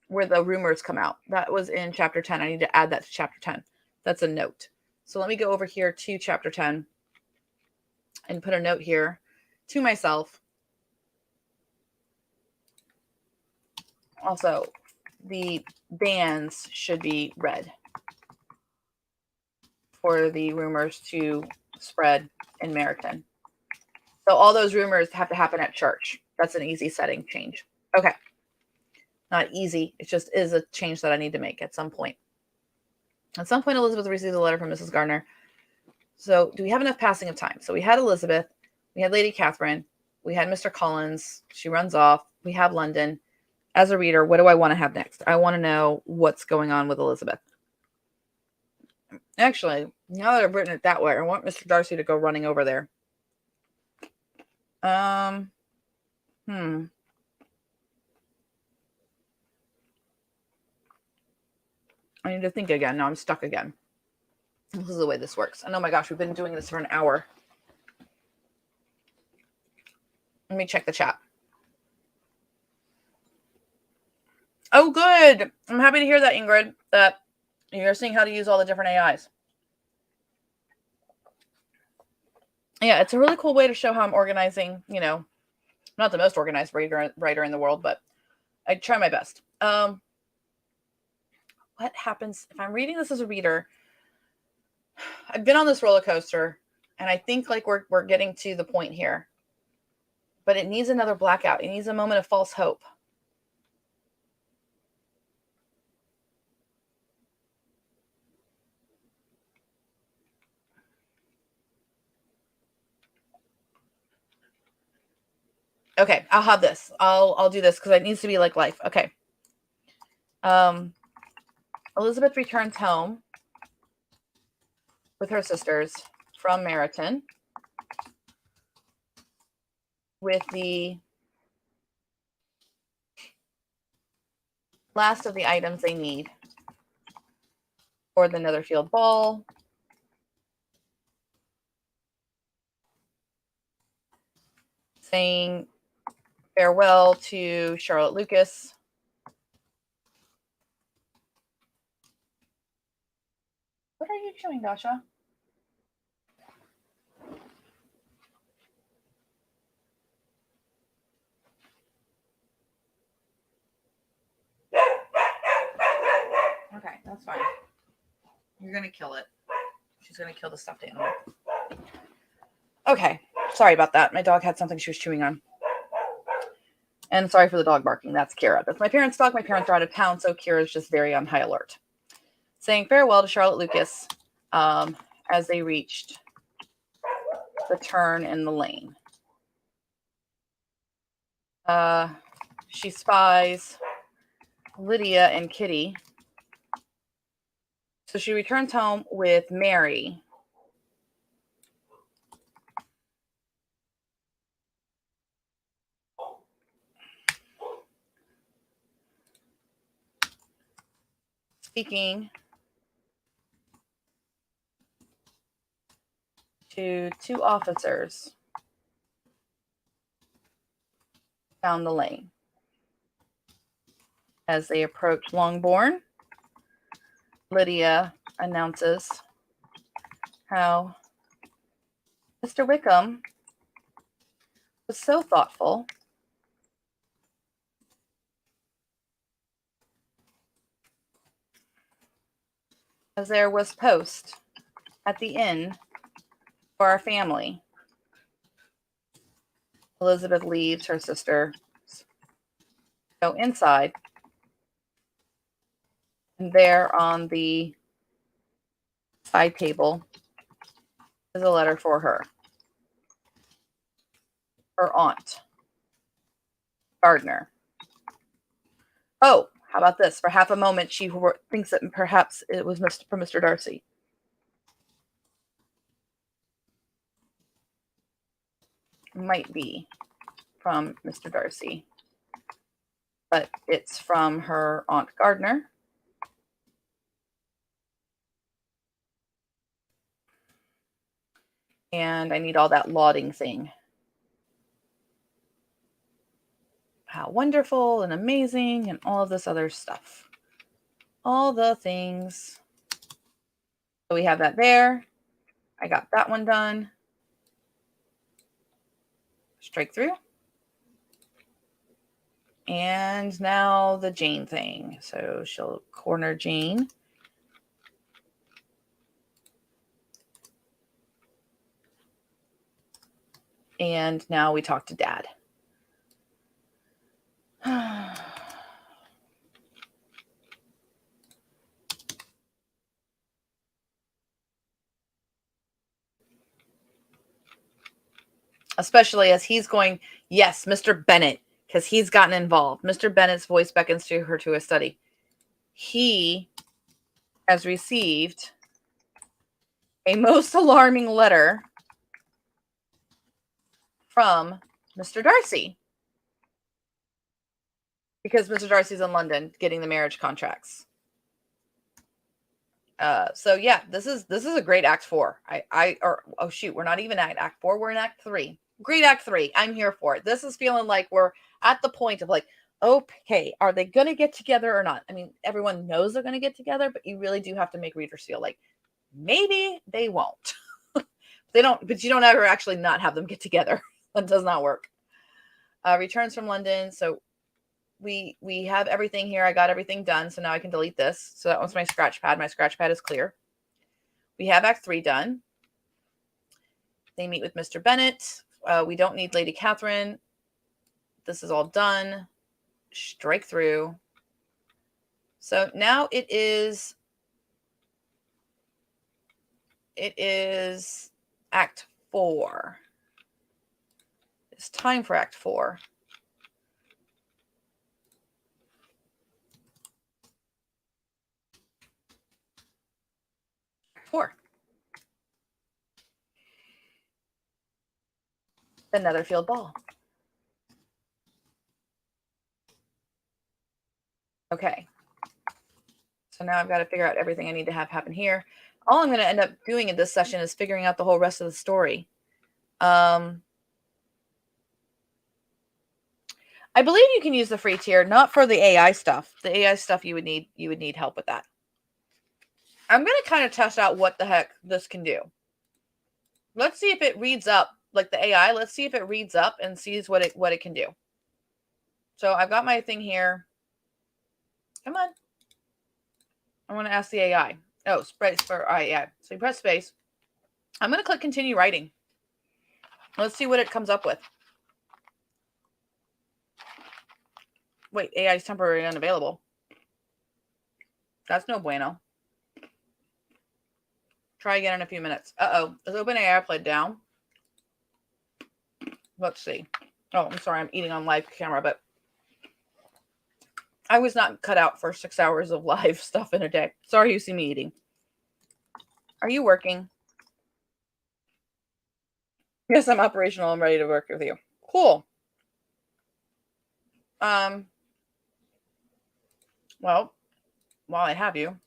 where the rumors come out. That was in chapter 10. I need to add that to chapter 10. That's a note. So let me go over here to chapter 10. and put a note here to myself. Also, the bans should be read for the rumors to spread in Meriton. So all those rumors have to happen at church. That's an easy setting change. Okay. Not easy. It just is a change that I need to make at some point. At some point, Elizabeth received a letter from Mrs. Gardner. So do we have enough passing of time? So we had Elizabeth. We had Lady Catherine. We had Mr. Collins. She runs off. We have London. As a reader, what do I want to have next? I want to know what's going on with Elizabeth. Actually, now that I've written it that way, I want Mr. Darcy to go running over there. I need to think again. Now I'm stuck again. This is the way this works. And oh my gosh, we've been doing this for an hour. Let me check the chat. Oh, good. I'm happy to hear that, Ingrid, that you're seeing how to use all the different AIs. Yeah, it's a really cool way to show how I'm organizing, not the most organized writer in the world, but I try my best. What happens if I'm reading this as a reader? I've been on this roller coaster, and I think like we're getting to the point here. But it needs another blackout. It needs a moment of false hope. Okay, I'll have this. I'll do this because it needs to be like life. Okay. Elizabeth returns home with her sisters from Meriton with the last of the items they need for the Netherfield Ball. Saying farewell to Charlotte Lucas. What are you doing, Dasha? Okay, that's fine. You're going to kill it. She's going to kill the stuffed animal. Okay, sorry about that. My dog had something she was chewing on. And sorry for the dog barking. That's Kira. That's my parents' dog. My parents are out of town, so Kira is just very on high alert. Saying farewell to Charlotte Lucas as they reached the turn in the lane. She spies Lydia and Kitty. So she returns home with Mary. Speaking to two officers down the lane. As they approach Longbourn, Lydia announces how Mr. Wickham was so thoughtful as there was post at the inn for our family. Elizabeth leaves her sister, go inside, and there on the side table is a letter for her aunt, Gardner. Oh, how about this? For half a moment, she thinks that perhaps it was from Mr. Darcy. Might be from Mr. Darcy, but it's from her Aunt Gardner. And I need all that lauding thing. How wonderful and amazing and all of this other stuff. All the things. So we have that there. I got that one done. Strike through. And now the Jane thing. So she'll corner Jane. And now we talk to Dad. Especially as he's going, yes, Mr. Bennett, because he's gotten involved. Mr. Bennett's voice beckons to her to a study. He has received a most alarming letter from Mr. Darcy, because Mr. Darcy's in London getting the marriage contracts. So yeah, this is a great Act 4. Oh shoot, we're not even at Act 4. We're in Act 3. Great Act 3. I'm here for it. This is feeling like we're at the point of like, okay, are they going to get together or not? I mean, everyone knows they're going to get together, but you really do have to make readers feel like maybe they won't. They don't, but you don't ever actually not have them get together. That does not work. Returns from London. So we have everything here. I got everything done. So now I can delete this. So that was my scratch pad. My scratch pad is clear. We have Act 3 done. They meet with Mr. Bennett. We don't need Lady Catherine. This is all done. Strike through. So now it is Act 4. It's time for Act 4. Act 4. The Netherfield Ball. Okay. So now I've got to figure out everything I need to have happen here. All I'm going to end up doing in this session is figuring out the whole rest of the story. I believe you can use the free tier, not for the AI stuff. The AI stuff you would need help with that. I'm going to kind of test out what the heck this can do. Let's see if it reads up like the AI. Let's see if it reads up and sees what it can do. So I've got my thing here. Come on. I want to ask the AI. Oh, space for AI. So you press space. I'm going to click continue writing. Let's see what it comes up with. Wait, AI is temporarily unavailable. That's no bueno. Try again in a few minutes. Uh-oh. Is OpenAI played down? Let's see. Oh, I'm sorry. I'm eating on live camera, but I was not cut out for 6 hours of live stuff in a day. Sorry you see me eating. Are you working? Yes, I'm operational. I'm ready to work with you. Cool. Well, while I have you,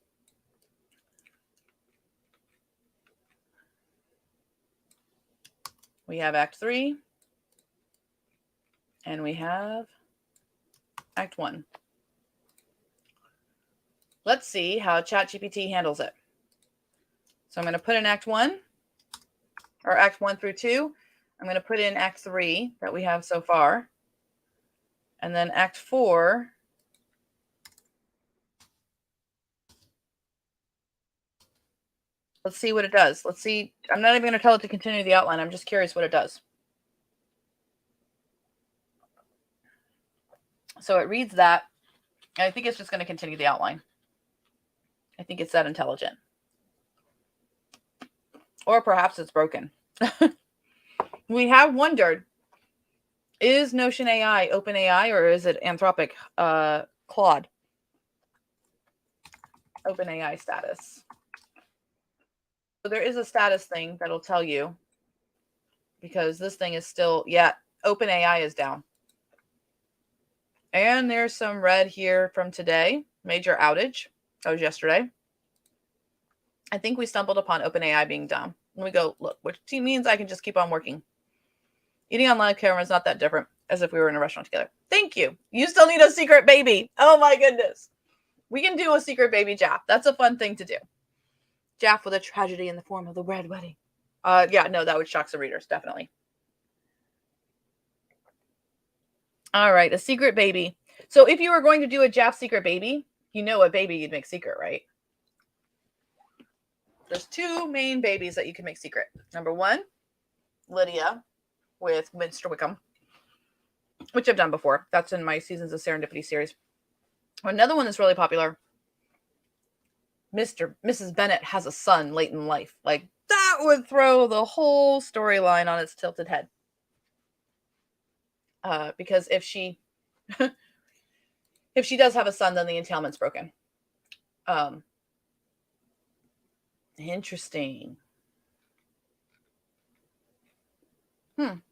we have Act 3 and we have Act 1. Let's see how ChatGPT handles it. So I'm going to put in Act 1 or Act 1 through 2. I'm going to put in Act 3 that we have so far. And then Act 4. Let's see what it does. Let's see. I'm not even going to tell it to continue the outline. I'm just curious what it does. So it reads that. And I think it's just going to continue the outline. I think it's that intelligent. Or perhaps it's broken. We have wondered, is Notion AI OpenAI or is it Anthropic Claude? OpenAI status. So there is a status thing that'll tell you, because this thing is still, yeah, OpenAI is down. And there's some red here from today. Major outage. That was yesterday. I think we stumbled upon OpenAI being down. Let me go look, which means I can just keep on working. Eating on live camera is not that different as if we were in a restaurant together. Thank you. You still need a secret baby. Oh my goodness. We can do a secret baby Jaff. That's a fun thing to do. Jaff with a tragedy in the form of the red wedding. Yeah, no, that would shock some readers, definitely. All right, a secret baby. So if you were going to do a Jap secret baby, you know what baby you'd make secret, right? There's two main babies that you can make secret. Number one, Lydia with Mr. Wickham, which I've done before. That's in my Seasons of Serendipity series. Another one that's really popular, Mrs. Bennet has a son late in life. Like, that would throw the whole storyline on its tilted head. Because if she if she does have a son, then the entailment's broken. Interesting. I'm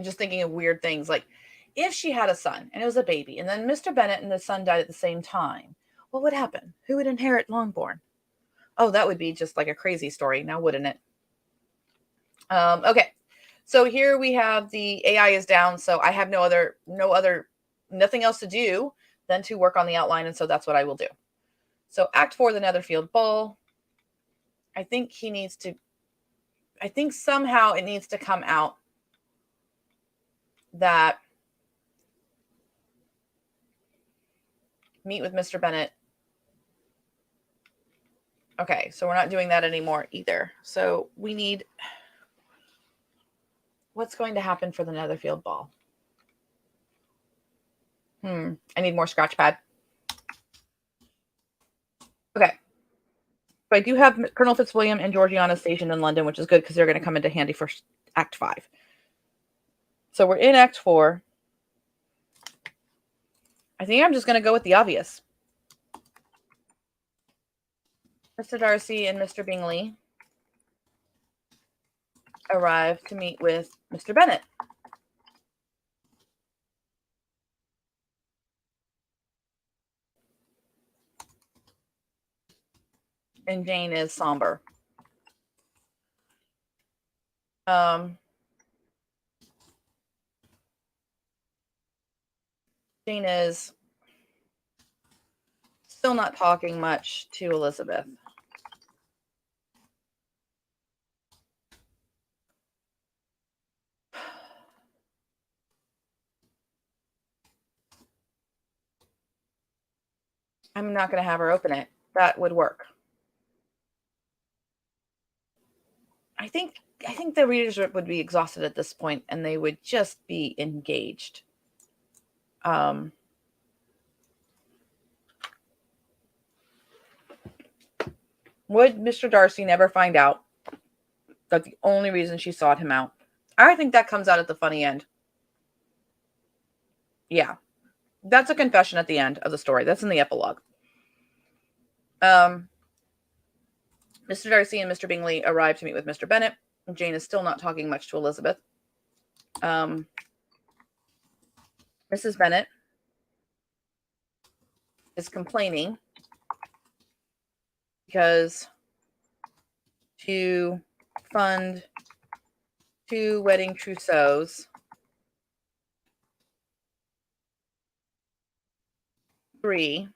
just thinking of weird things. Like, if she had a son and it was a baby, and then Mr. Bennet and the son died at the same time, what would happen? Who would inherit Longbourn? Oh, that would be just like a crazy story now, wouldn't it? Okay. So here we have the AI is down, so I have nothing else to do than to work on the outline, and so that's what I will do. So Act 4, the Netherfield Ball. I think somehow it needs to come out that meet with Mr. Bennet. Okay, so we're not doing that anymore either. So we need, what's going to happen for the Netherfield Ball? I need more scratch pad. Okay. But I do have Colonel Fitzwilliam and Georgiana stationed in London, which is good because they're going to come into handy for Act 5. So we're in Act 4. I think I'm just going to go with the obvious. Mr. Darcy and Mr. Bingley arrive to meet with Mr. Bennet. And Jane is somber. Jane is still not talking much to Elizabeth. I'm not going to have her open it. That would work. I think the readers would be exhausted at this point, and they would just be engaged. Would Mr. Darcy never find out that the only reason she sought him out? I think that comes out at the funny end. Yeah. That's a confession at the end of the story. That's in the epilogue. Mr. Darcy and Mr. Bingley arrive to meet with Mr. Bennet. Jane is still not talking much to Elizabeth. Mrs. Bennet is complaining because to fund 2 wedding trousseaux, 3,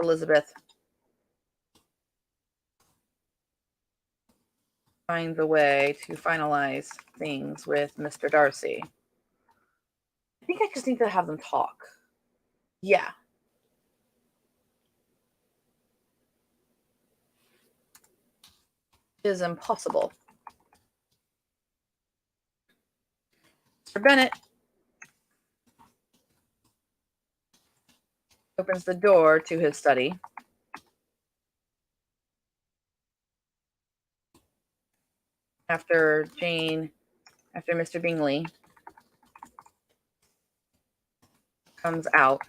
Elizabeth finds a way to finalize things with Mr. Darcy. I think I just need to have them talk. Yeah. It is impossible. Mr. Bennet opens the door to his study. After Mr. Bingley comes out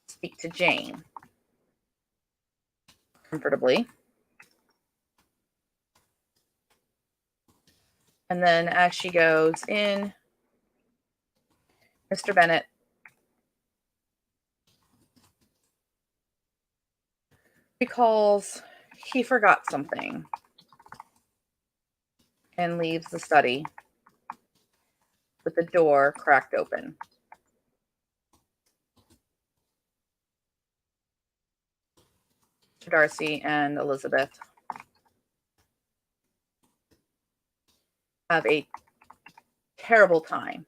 to speak to Jane comfortably. And then as she goes in, Mr. Bennet recalls he forgot something and leaves the study with the door cracked open. Darcy and Elizabeth have a terrible time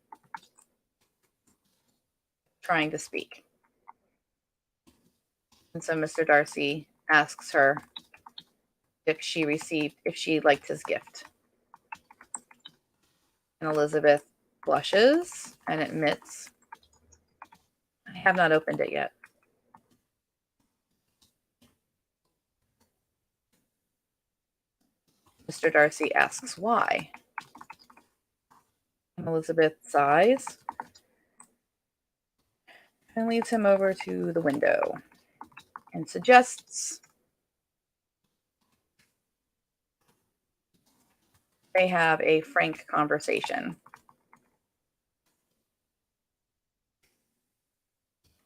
trying to speak. And so Mr. Darcy asks her if she liked his gift. And Elizabeth blushes and admits, I have not opened it yet. Mr. Darcy asks why. And Elizabeth sighs and leads him over to the window and suggests they have a frank conversation,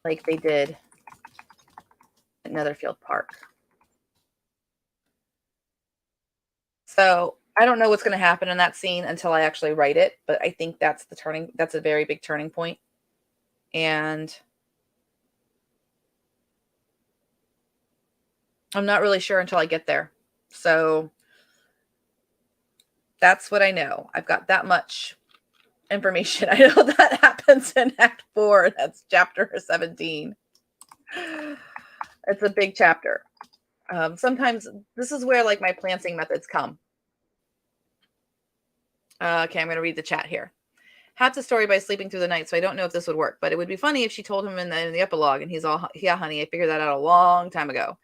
like they did at Netherfield Park. So I don't know what's going to happen in that scene until I actually write it, but I think that's a very big turning point. And I'm not really sure until I get there. So that's what I know. I've got that much information. I know that happens in Act 4. That's chapter 17. It's a big chapter. Sometimes this is where like my planting methods come. Okay, I'm going to read the chat here. Hat's a story by sleeping through the night, so I don't know if this would work, but it would be funny if she told him in the epilogue and he's all, yeah, honey, I figured that out a long time ago.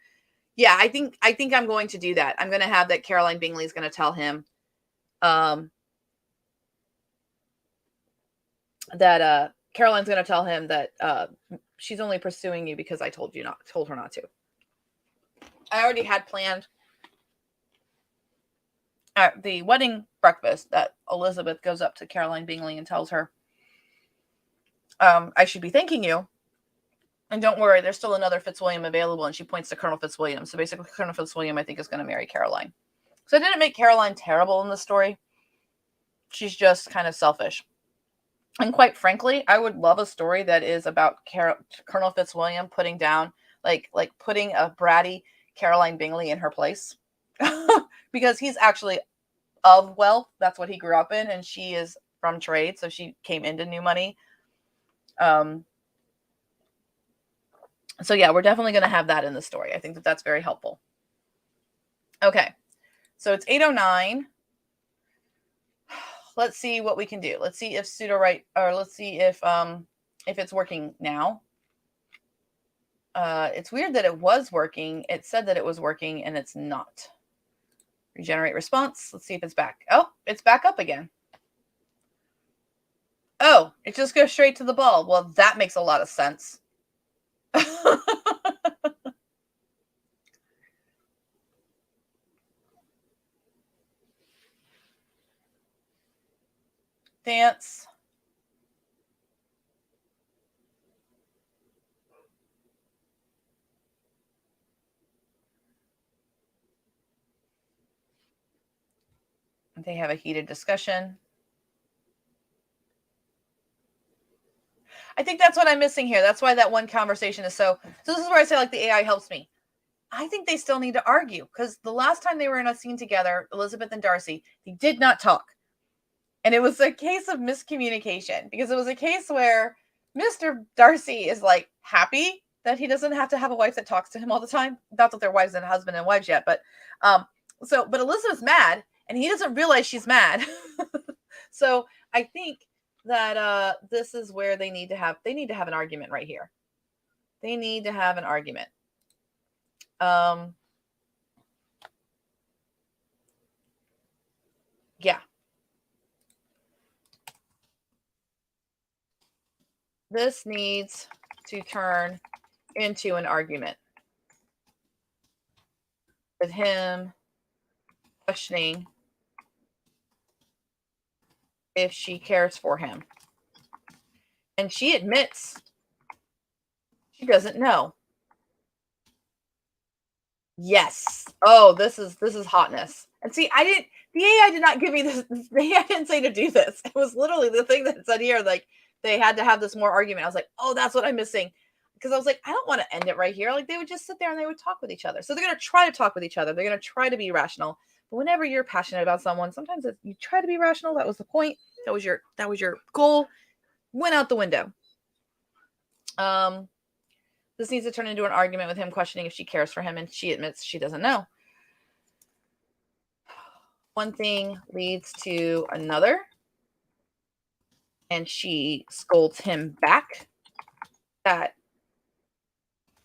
Yeah, I think I'm going to do that. I'm going to have that Caroline Bingley is going to tell him that Caroline's going to tell him that she's only pursuing you because I told her not to. I already had planned at the wedding breakfast that Elizabeth goes up to Caroline Bingley and tells her, I should be thanking you. And don't worry, there's still another Fitzwilliam available. And she points to Colonel Fitzwilliam. So basically, Colonel Fitzwilliam, I think, is going to marry Caroline. So I didn't make Caroline terrible in the story. She's just kind of selfish. And quite frankly, I would love a story that is about Colonel Fitzwilliam putting down, like putting a bratty Caroline Bingley in her place. Because he's actually of wealth. That's what he grew up in. And she is from trade. So she came into new money. So yeah, we're definitely going to have that in the story. I think that that's very helpful. Okay. So it's 8:09. Let's see what we can do. Let's see if Sudowrite, or let's see if it's working now. It's weird that it was working. It said that it was working and it's not. Regenerate response. Let's see if it's back. Oh, it's back up again. Oh, it just goes straight to the ball. Well, that makes a lot of sense. Dance. They have a heated discussion. I think that's what I'm missing here. That's why that one conversation is so this is where I say like the AI helps me. I think they still need to argue because the last time they were in a scene together, Elizabeth and Darcy, they did not talk. And it was a case of miscommunication because it was a case where Mr. Darcy is like happy that he doesn't have to have a wife that talks to him all the time. Not that they're wives and husband and wives yet, but Elizabeth's mad and he doesn't realize she's mad. So I think that this is where they need to have an argument right here. They need to have an argument. Yeah. This needs to turn into an argument with him questioning if she cares for him. And she admits she doesn't know. Yes. Oh, this is hotness. And see, the AI did not give me this. The AI didn't say to do this. It was literally the thing that said here, like they had to have this more argument. I was like, oh, that's what I'm missing. Because I was like, I don't want to end it right here. Like they would just sit there and they would talk with each other. So they're going to try to talk with each other. They're going to try to be rational. But whenever you're passionate about someone, sometimes you try to be rational. That was the point. That was your goal. Went out the window. This needs to turn into an argument with him questioning if she cares for him, and she admits she doesn't know. One thing leads to another, and she scolds him back that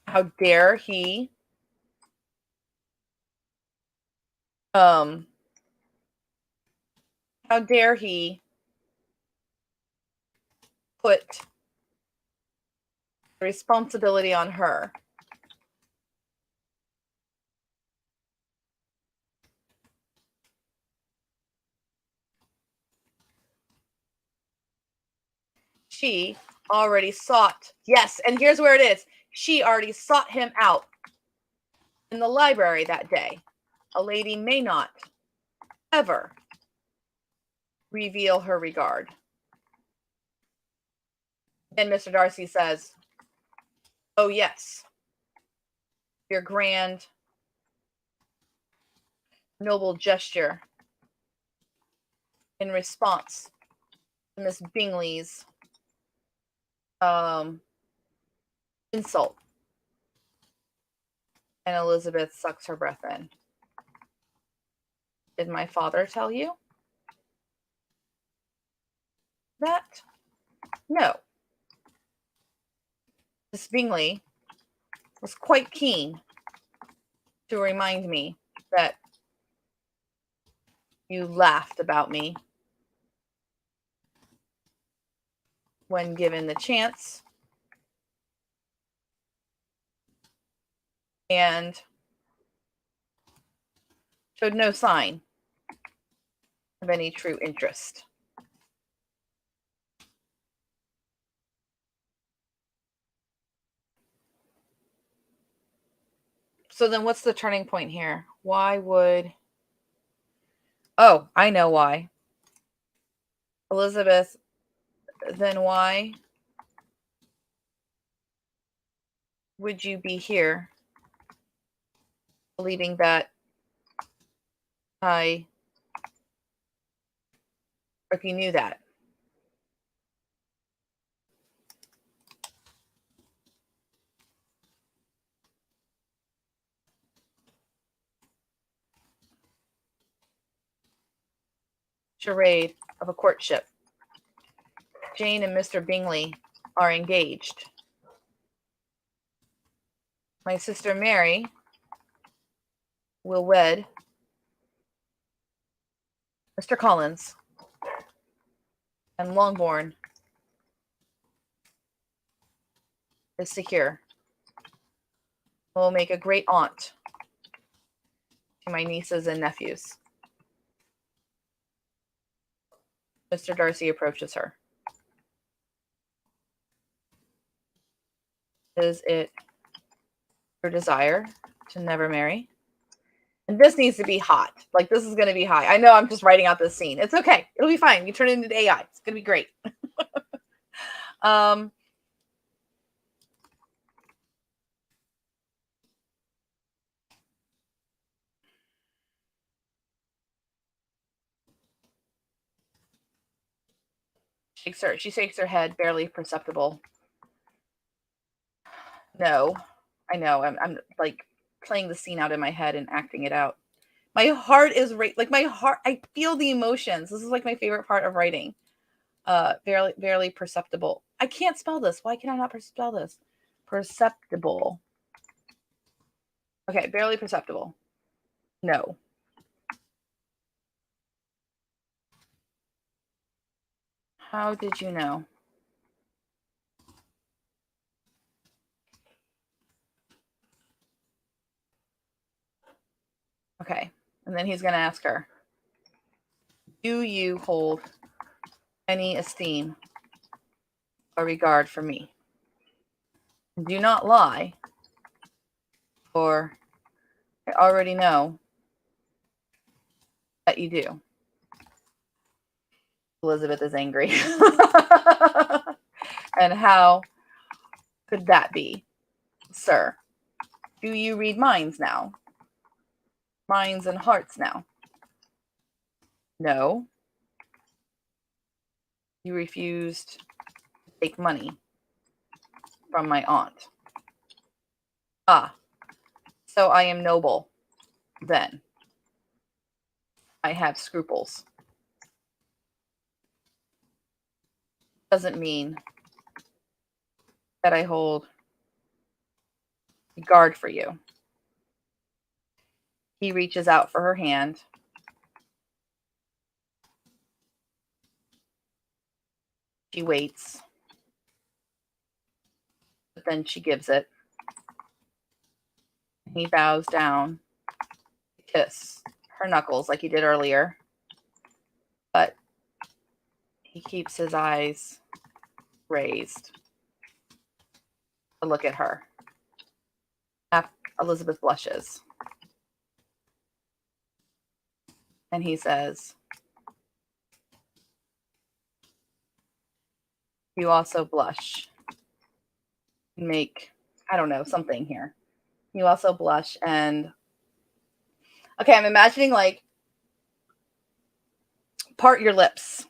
how dare he how dare he put the responsibility on her. She already sought, yes, and here's where it is. She already sought him out in the library that day. A lady may not ever reveal her regard. And Mr. Darcy says, oh, yes, your grand, noble gesture in response to Miss Bingley's insult. And Elizabeth sucks her breath in. Did my father tell you that? No. Miss Bingley was quite keen to remind me that you laughed about me when given the chance, and showed no sign of any true interest. So then what's the turning point here? Why would... Oh, I know why. Elizabeth, then why would you be here believing that if you knew that? Charade of a courtship. Jane and Mr. Bingley are engaged. My sister Mary will wed Mr. Collins, and Longbourn is secure. I will make a great aunt to my nieces and nephews. Mr. Darcy approaches her. Is it your desire to never marry? And this needs to be hot. Like, this is going to be high. I know I'm just writing out this scene. It's okay. It'll be fine. You turn it into AI. It's going to be great. She shakes her head, barely perceptible. No, I know. I'm like playing the scene out in my head and acting it out. My heart is like my heart. I feel the emotions. This is like my favorite part of writing. Barely perceptible. I can't spell this. Why can I not spell this? Perceptible. Okay, barely perceptible. No. How did you know? Okay. And then he's going to ask her, do you hold any esteem or regard for me? Do not lie, for I already know that you do. Elizabeth is angry. And how could that be, sir? Do you read minds now? Minds and hearts now? No. You refused to take money from my aunt. Ah, so I am noble then. I have scruples. Doesn't mean that I hold a guard for you. He reaches out for her hand. She waits. But then she gives it. He bows down to kiss her knuckles like he did earlier. But he keeps his eyes raised to look at her. Elizabeth blushes. And he says, you also blush. Make, I don't know, something here. You also blush and, okay, I'm imagining like, part your lips.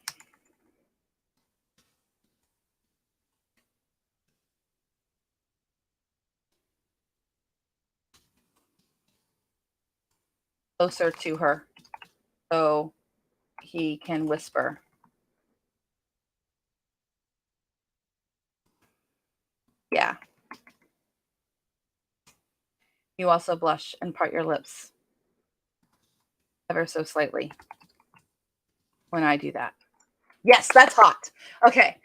Closer to her so he can whisper. Yeah. You also blush and part your lips ever so slightly when I do that. Yes, that's hot. Okay.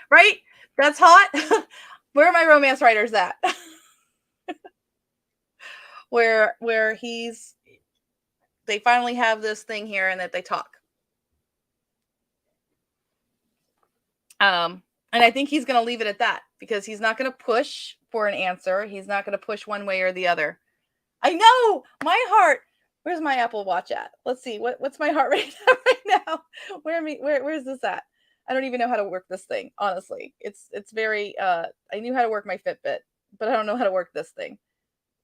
Right? That's hot. Where are my romance writers at? where they finally have this thing here and that they talk. And I think he's going to leave it at that because he's not going to push for an answer. He's not going to push one way or the other. I know my heart. Where's my Apple Watch at? Let's see. What's my heart rate right now? Where's this at? I don't even know how to work this thing. Honestly, it's very. I knew how to work my Fitbit, but I don't know how to work this thing.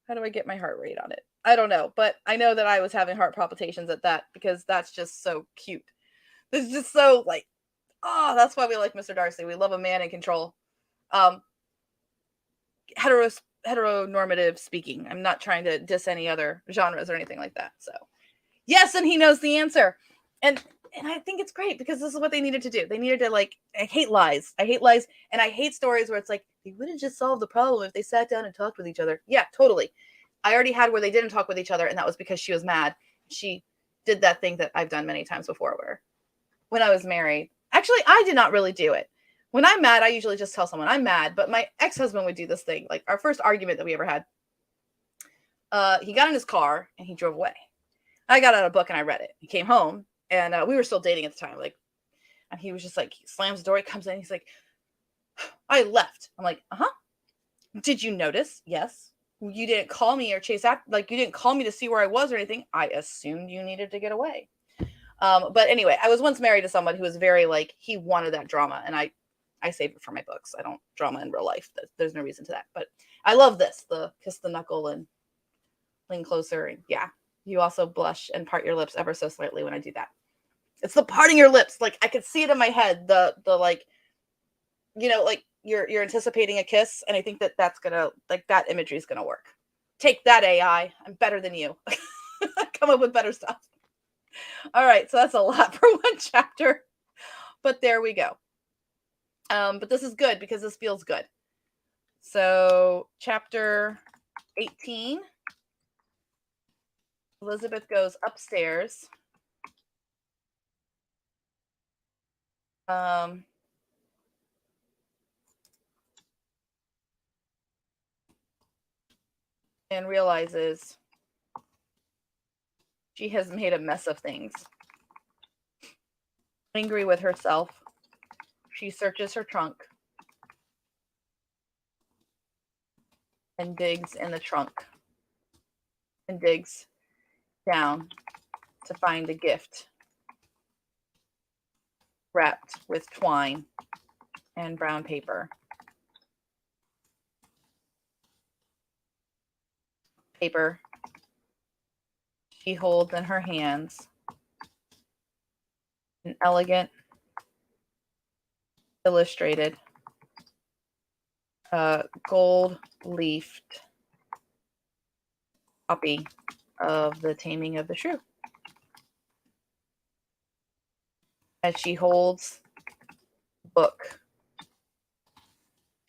How do I get my heart rate on it? I don't know, but I know that I was having heart palpitations at that because that's just so cute. It's just so like, oh, that's why we like Mr. Darcy. We love a man in control. Heteronormative speaking. I'm not trying to diss any other genres or anything like that. So yes, and he knows the answer. And I think it's great because this is what they needed to do. They needed to like, I hate lies. And I hate stories where it's like, they would have just solved the problem if they sat down and talked with each other. Yeah, totally. I already had where they didn't talk with each other, and that was because she was mad. She did that thing that I've done many times before where when I was married, actually, I did not really do it. When I'm mad, I usually just tell someone I'm mad, but my ex-husband would do this thing. Like our first argument that we ever had, he got in his car and he drove away. I got out a book and I read it. He came home and we were still dating at the time. Like, and he was just like, he slams the door, he comes in, he's like, I left. I'm like, did you notice? Yes. You didn't call me or chase after, like you didn't call me to see where I was or anything. I assumed you needed to get away. But anyway, I was once married to someone who was very like, he wanted that drama, and I save it for my books. I don't drama in real life. There's no reason to that. But I love this, the kiss the knuckle and lean closer. And yeah, you also blush and part your lips ever so slightly when I do that. It's the parting your lips. Like I could see it in my head. The like, you know, like you're anticipating a kiss, and I think that's gonna, like, that imagery is gonna work. Take that, AI. I'm better than you. Come up with better stuff. All right, so that's a lot for one chapter, but there we go. But this is good because this feels good. So chapter 18, Elizabeth goes upstairs. And realizes she has made a mess of things. Angry with herself, she searches her trunk and digs in the trunk and digs down to find a gift wrapped with twine and brown paper. Paper she holds in her hands, an elegant, illustrated gold-leafed copy of The Taming of the Shrew. As she holds the book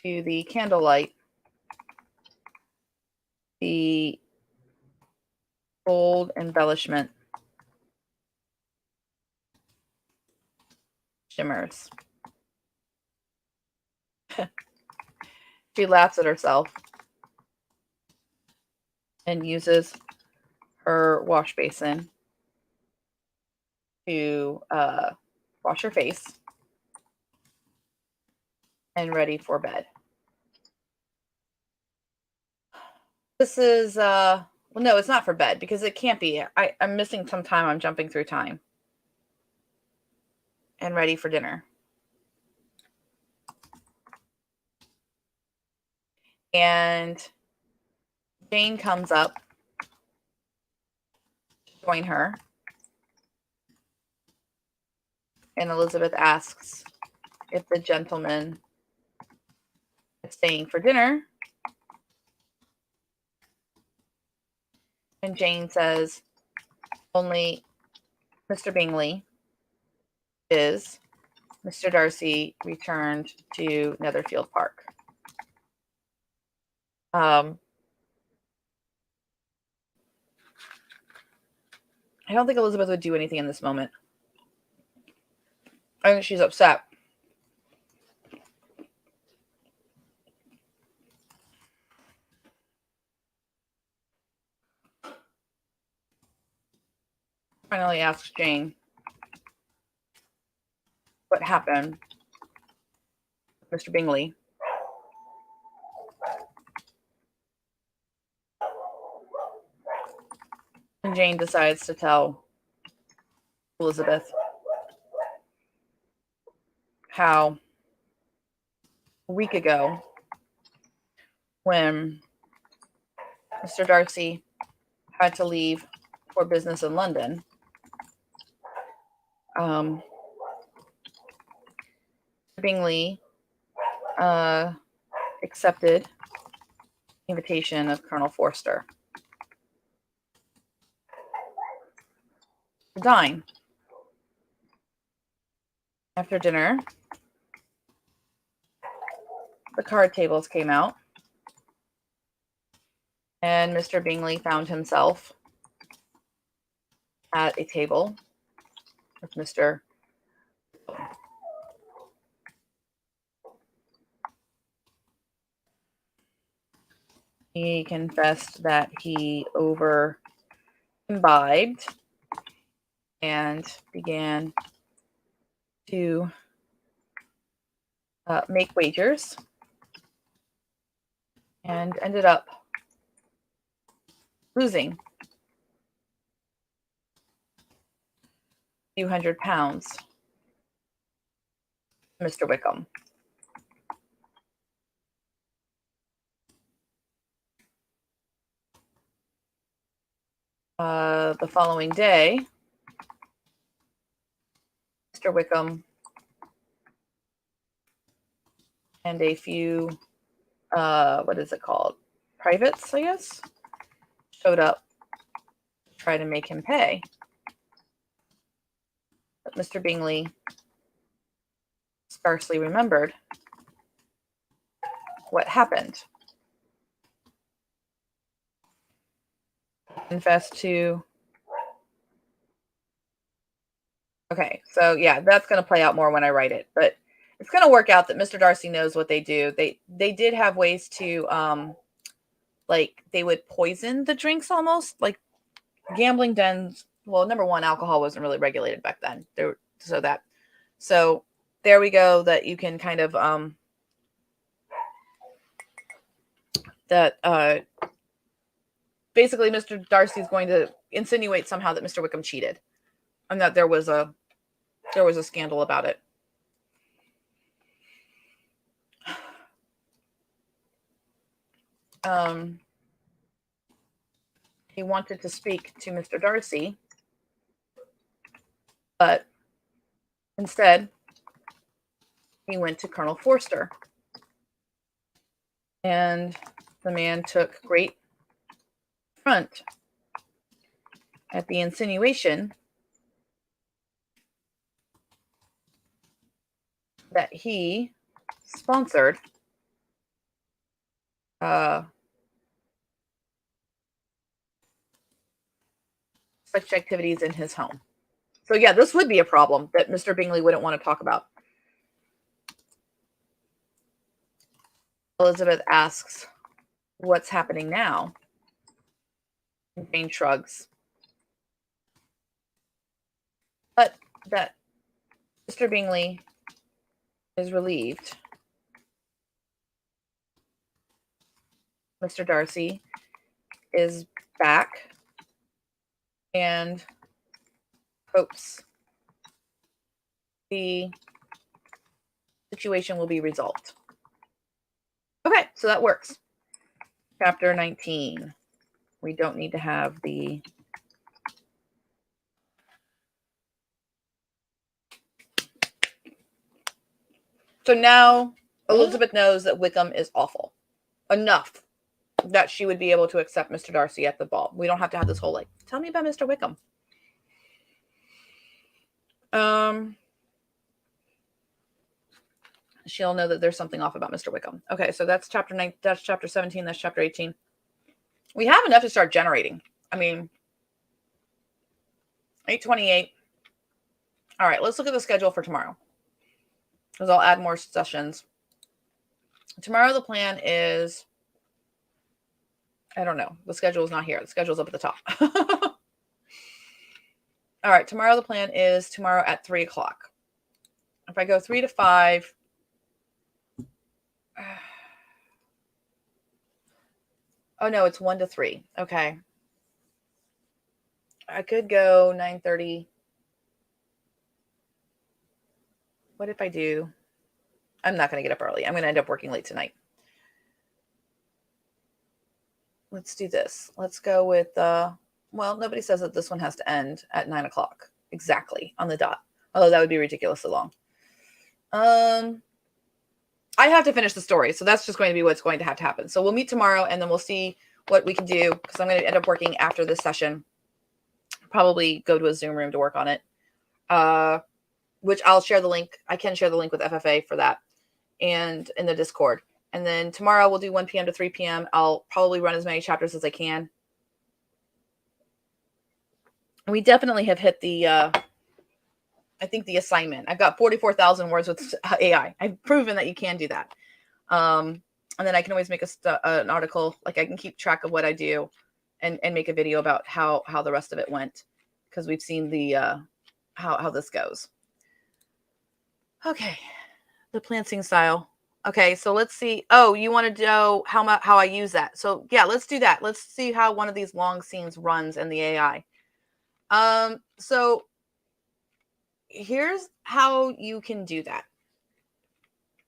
to the candlelight, the gold embellishment shimmers. She laughs at herself and uses her wash basin to wash her face and ready for bed. This is, well, no, it's not for bed because it can't be. I'm missing some time. I'm jumping through time. And ready for dinner. And Jane comes up to join her. And Elizabeth asks if the gentleman is staying for dinner. And Jane says, only Mr. Bingley is. Mr. Darcy returned to Netherfield Park. I don't think Elizabeth would do anything in this moment. I think she's upset. Finally asks Jane what happened with Mr. Bingley. And Jane decides to tell Elizabeth how a week ago, when Mr. Darcy had to leave for business in London, Bingley accepted the invitation of Colonel Forster to dine. After dinner, the card tables came out, and Mr. Bingley found himself at a table with Mr. He confessed that he over imbibed and began to make wagers and ended up losing a few £100 to Mr. Wickham. The following day, Mr. Wickham and a few, what is it called? Privates, I guess, showed up to try to make him pay. But Mr. Bingley scarcely remembered what happened. Confessed to. Okay, so yeah, that's going to play out more when I write it, but it's going to work out that Mr. Darcy knows what they do. They did have ways to, like, they would poison the drinks almost, like gambling dens. Well, number one, alcohol wasn't really regulated back then. So there we go. That you can kind of basically Mr. Darcy is going to insinuate somehow that Mr. Wickham cheated, and that there was a scandal about it. He wanted to speak to Mr. Darcy, but instead he went to Colonel Forster. And the man took great front at the insinuation that he sponsored such activities in his home. So yeah, this would be a problem that Mr. Bingley wouldn't want to talk about. Elizabeth asks, what's happening now? And Jane shrugs. But that Mr. Bingley is relieved. Mr. Darcy is back and hopes the situation will be resolved. Okay, so that works. Chapter 19. We don't need to have the So now Elizabeth knows that Wickham is awful. Enough that she would be able to accept Mr. Darcy at the ball. We don't have to have this whole like, tell me about Mr. Wickham. She'll know that there's something off about Mr. Wickham. Okay, so that's chapter 9. That's chapter 17. That's chapter 18. We have enough to start generating. I mean, 8:28. All right, let's look at the schedule for tomorrow, because I'll add more sessions. Tomorrow the plan is, I don't know. The schedule is not here. The schedule's up at the top. All right, tomorrow the plan is tomorrow at 3 o'clock. If I go 3 to 5, oh no, it's 1 to 3. Okay. I could go 9:30. What if I do? I'm not going to get up early. I'm going to end up working late tonight. Let's do this. Let's go with, well, nobody says that this one has to end at 9 o'clock. Exactly, on the dot. Although that would be ridiculously long. I have to finish the story, so that's just going to be what's going to have to happen. So we'll meet tomorrow, and then we'll see what we can do, because I'm going to end up working after this session. Probably go to a Zoom room to work on it, which I'll share the link. I can share the link with FFA for that and in the Discord. And then tomorrow we'll do 1 p.m. to 3 p.m. I'll probably run as many chapters as I can. We definitely have hit the, I think the assignment. I've got 44,000 words with AI. I've proven that you can do that. And then I can always make an article. Like I can keep track of what I do and make a video about how the rest of it went, because we've seen the how this goes. Okay, the planting style. Okay, so let's see. Oh, you want to know how I use that? So yeah, let's do that. Let's see how one of these long scenes runs in the AI. So here's how you can do that.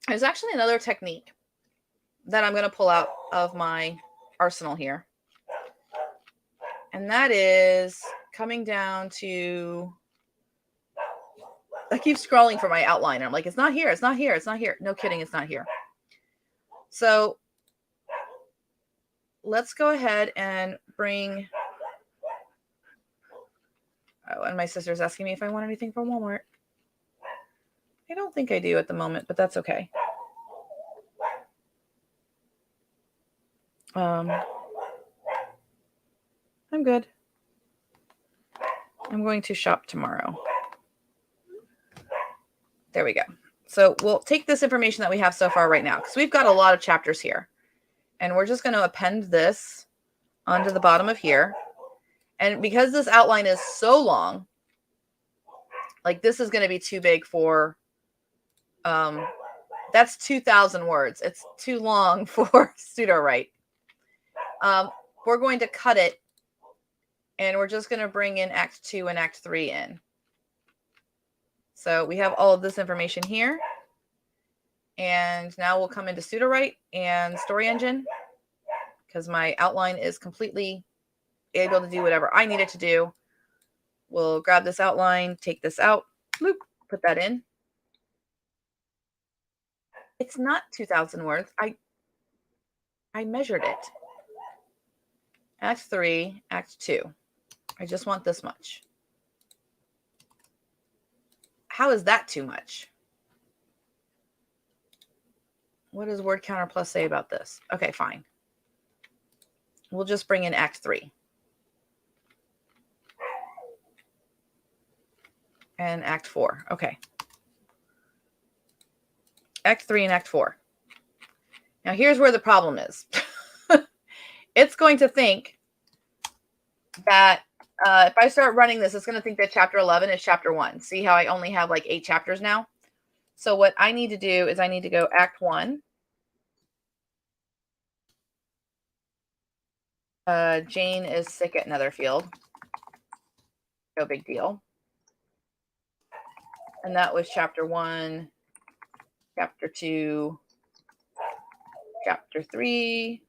There's actually another technique that I'm going to pull out of my arsenal here. And that is coming down to, I keep scrolling for my outline. I'm like, it's not here. It's not here. It's not here. No kidding. It's not here. So let's go ahead and bring, oh, and my sister's asking me if I want anything from Walmart. I don't think I do at the moment, but that's okay. I'm good. I'm going to shop tomorrow. There we go. So we'll take this information that we have so far right now, because we've got a lot of chapters here. And we're just going to append this onto the bottom of here. And because this outline is so long, like this is going to be too big for, that's 2,000 words. It's too long for Sudowrite. We're going to cut it, and we're just going to bring in Act 2 and Act 3 in. So we have all of this information here. And now we'll come into Sudowrite and Story Engine, because my outline is completely able to do whatever I need it to do. We'll grab this outline, take this out, bloop, put that in. It's not 2,000 words. I measured it. Act 3, Act 2. I just want this much. How is that too much? What does word counter plus say about this? Okay, fine. We'll just bring in Act 3. And Act 4. Okay. Act 3 and Act 4. Now here's where the problem is. It's going to think that if I start running this, it's going to think that chapter 11 is chapter 1. See how I only have like 8 chapters now? So what I need to do is I need to go Act 1. Jane is sick at Netherfield. No big deal. And that was chapter 1, chapter 2, chapter 3.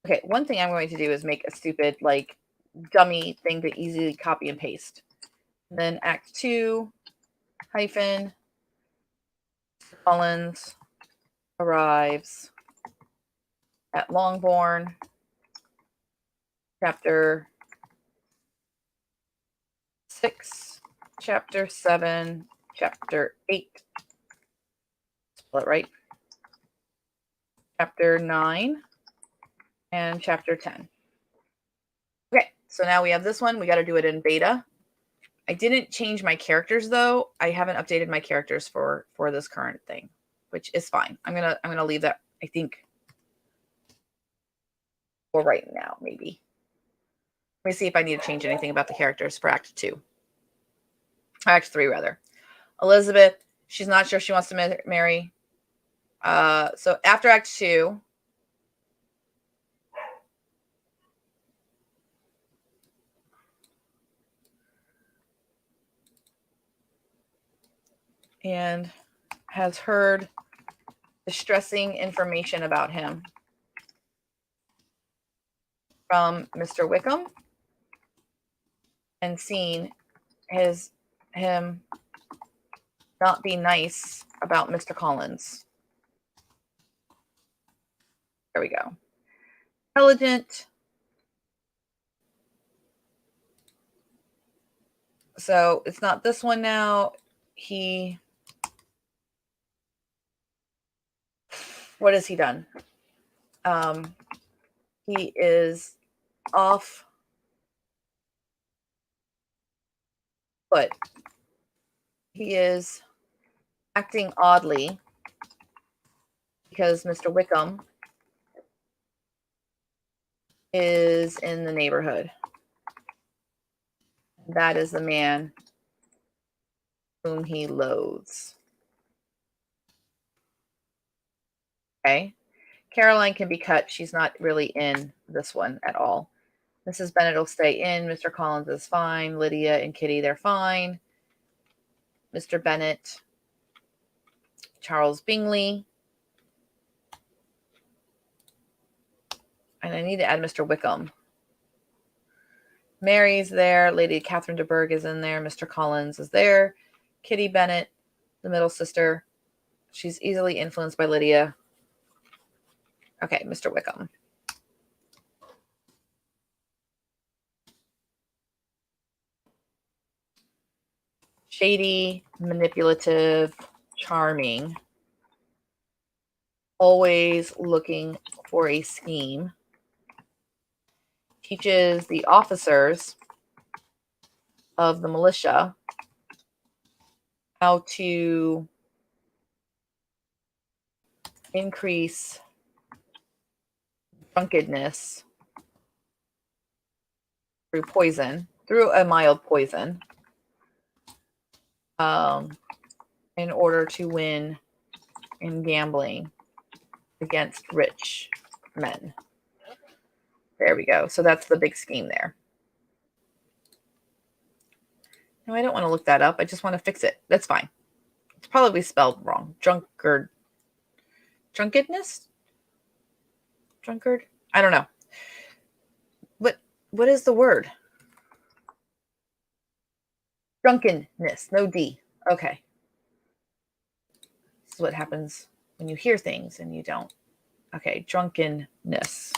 Okay, one thing I'm going to do is make a stupid, like, dummy thing to easily copy and paste. And then Act 2, hyphen, Collins arrives at Longbourn, chapter 6, chapter 7, chapter 8. Spell it right. Chapter 9 and chapter 10. Okay, so now we have this one. We got to do it in beta. I didn't change my characters though. I haven't updated my characters for this current thing, which is fine. I'm gonna leave that, I think, for right now, maybe. Let me see if I need to change anything about the characters for Act 2. Act 3, rather. Elizabeth, she's not sure she wants to marry. So after Act 2, and has heard distressing information about him from Mr. Wickham and seen him not be nice about Mr. Collins. There we go. Intelligent. So it's not this one now. What has he done? He is off foot. He is acting oddly because Mr. Wickham is in the neighborhood. That is the man whom he loathes. Okay. Caroline can be cut. She's not really in this one at all. Mrs. Bennet will stay in. Mr. Collins is fine. Lydia and Kitty, they're fine. Mr. Bennet, Charles Bingley. And I need to add Mr. Wickham. Mary's there. Lady Catherine de Bourgh is in there. Mr. Collins is there. Kitty Bennet, the middle sister. She's easily influenced by Lydia. Okay, Mr. Wickham. Shady, manipulative, charming. Always looking for a scheme. Teaches the officers of the militia how to increase drunkenness through poison, through a mild poison, in order to win in gambling against rich men. There we go. So that's the big scheme there. No, I don't want to look that up. I just want to fix it. That's fine. It's probably spelled wrong. Drunkard. Drunkenness? Drunkard? I don't know. What is the word? Drunkenness. No D. Okay. This is what happens when you hear things and you don't. Okay, drunkenness.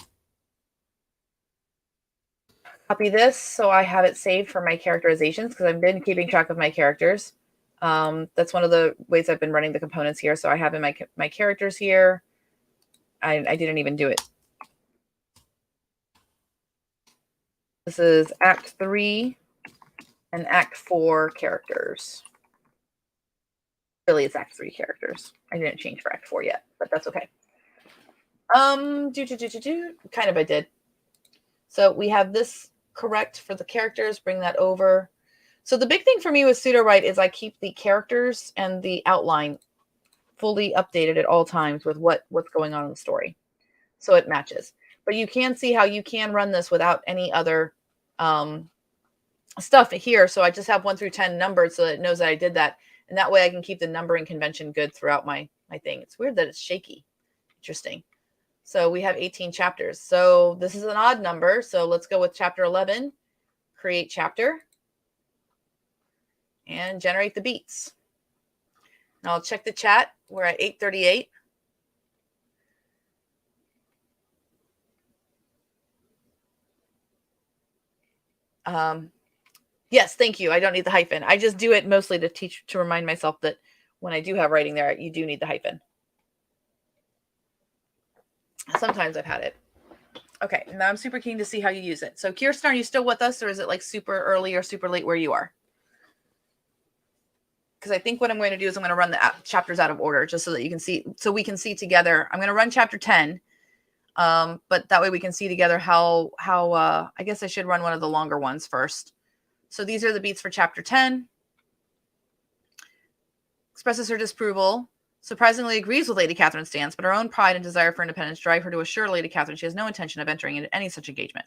Copy this so I have it saved for my characterizations because I've been keeping track of my characters. That's one of the ways I've been running the components here. So I have in my characters here. I didn't even do it. This is Act 3 and Act 4 characters. Really, it's Act 3 characters. I didn't change for Act 4 yet, but that's okay. Kind of I did. So we have this correct for the characters. Bring that over. So the big thing for me with Sudowrite is I keep the characters and the outline fully updated at all times with what's going on in the story, so it matches. But you can see how you can run this without any other stuff here. So I just have 1 through 10 numbered so that it knows that I did that, and that way I can keep the numbering convention good throughout my thing. It's weird that it's shaky. Interesting. So we have 18 chapters. So this is an odd number. So let's go with chapter 11. Create chapter and generate the beats. Now I'll check the chat. We're at 8:38. Yes, thank you. I don't need the hyphen. I just do it mostly to remind myself that when I do have writing there, you do need the hyphen. Sometimes I've had it. Okay, now I'm super keen to see how you use it. So Kirsten, are you still with us, or is it like super early or super late where you are? Because I think what I'm going to do is I'm going to run the chapters out of order just so that you can see, so we can see together. I'm going to run chapter 10, but that way we can see together how I guess I should run one of the longer ones first. So these are the beats for chapter 10. Expresses her disapproval. Surprisingly agrees with Lady Catherine's stance, but her own pride and desire for independence drive her to assure Lady Catherine she has no intention of entering into any such engagement.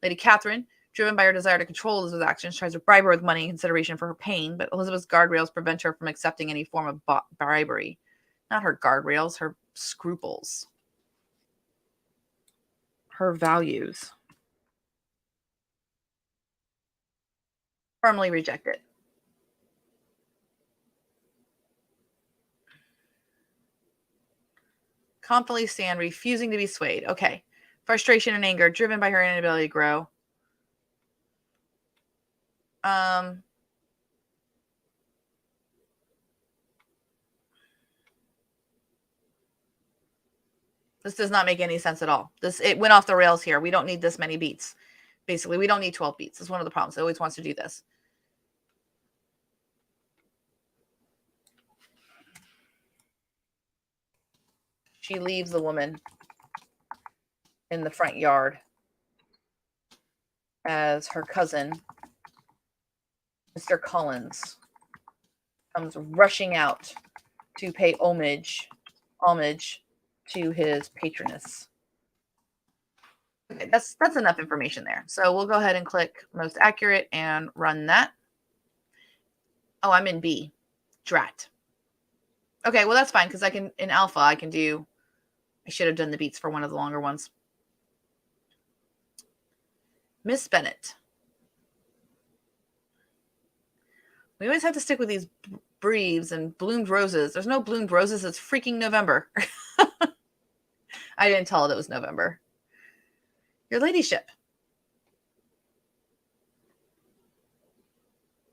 Lady Catherine, driven by her desire to control Elizabeth's actions, tries to bribe her with money in consideration for her pain, but Elizabeth's guardrails prevent her from accepting any form of bribery. Not her guardrails, her scruples. Her values. Firmly reject it. Confidently stand, refusing to be swayed. Okay. Frustration and anger, driven by her inability to grow. This does not make any sense at all. It went off the rails here. We don't need this many beats. Basically, we don't need 12 beats. It's one of the problems. It always wants to do this. She leaves the woman in the front yard as her cousin, Mr. Collins, comes rushing out to pay homage to his patroness. Okay, that's enough information there. So we'll go ahead and click most accurate and run that. Oh, I'm in B. Drat. Okay, well that's fine because in alpha I should have done the beats for one of the longer ones. Miss Bennett. We always have to stick with these breves and bloomed roses. There's no bloomed roses. It's freaking November. I didn't tell it it was November. Your ladyship.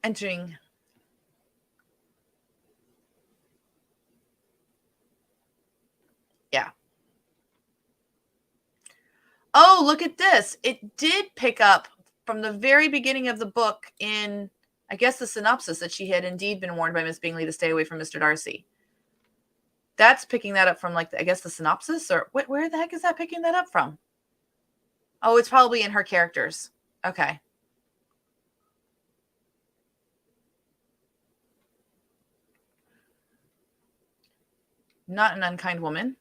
Entering. Yeah. Oh, look at this. It did pick up from the very beginning of the book in, I guess, the synopsis that she had indeed been warned by Miss Bingley to stay away from Mr. Darcy. That's picking that up from, like, I guess the synopsis, or where the heck is that picking that up from? Oh, it's probably in her characters. Okay. Not an unkind woman.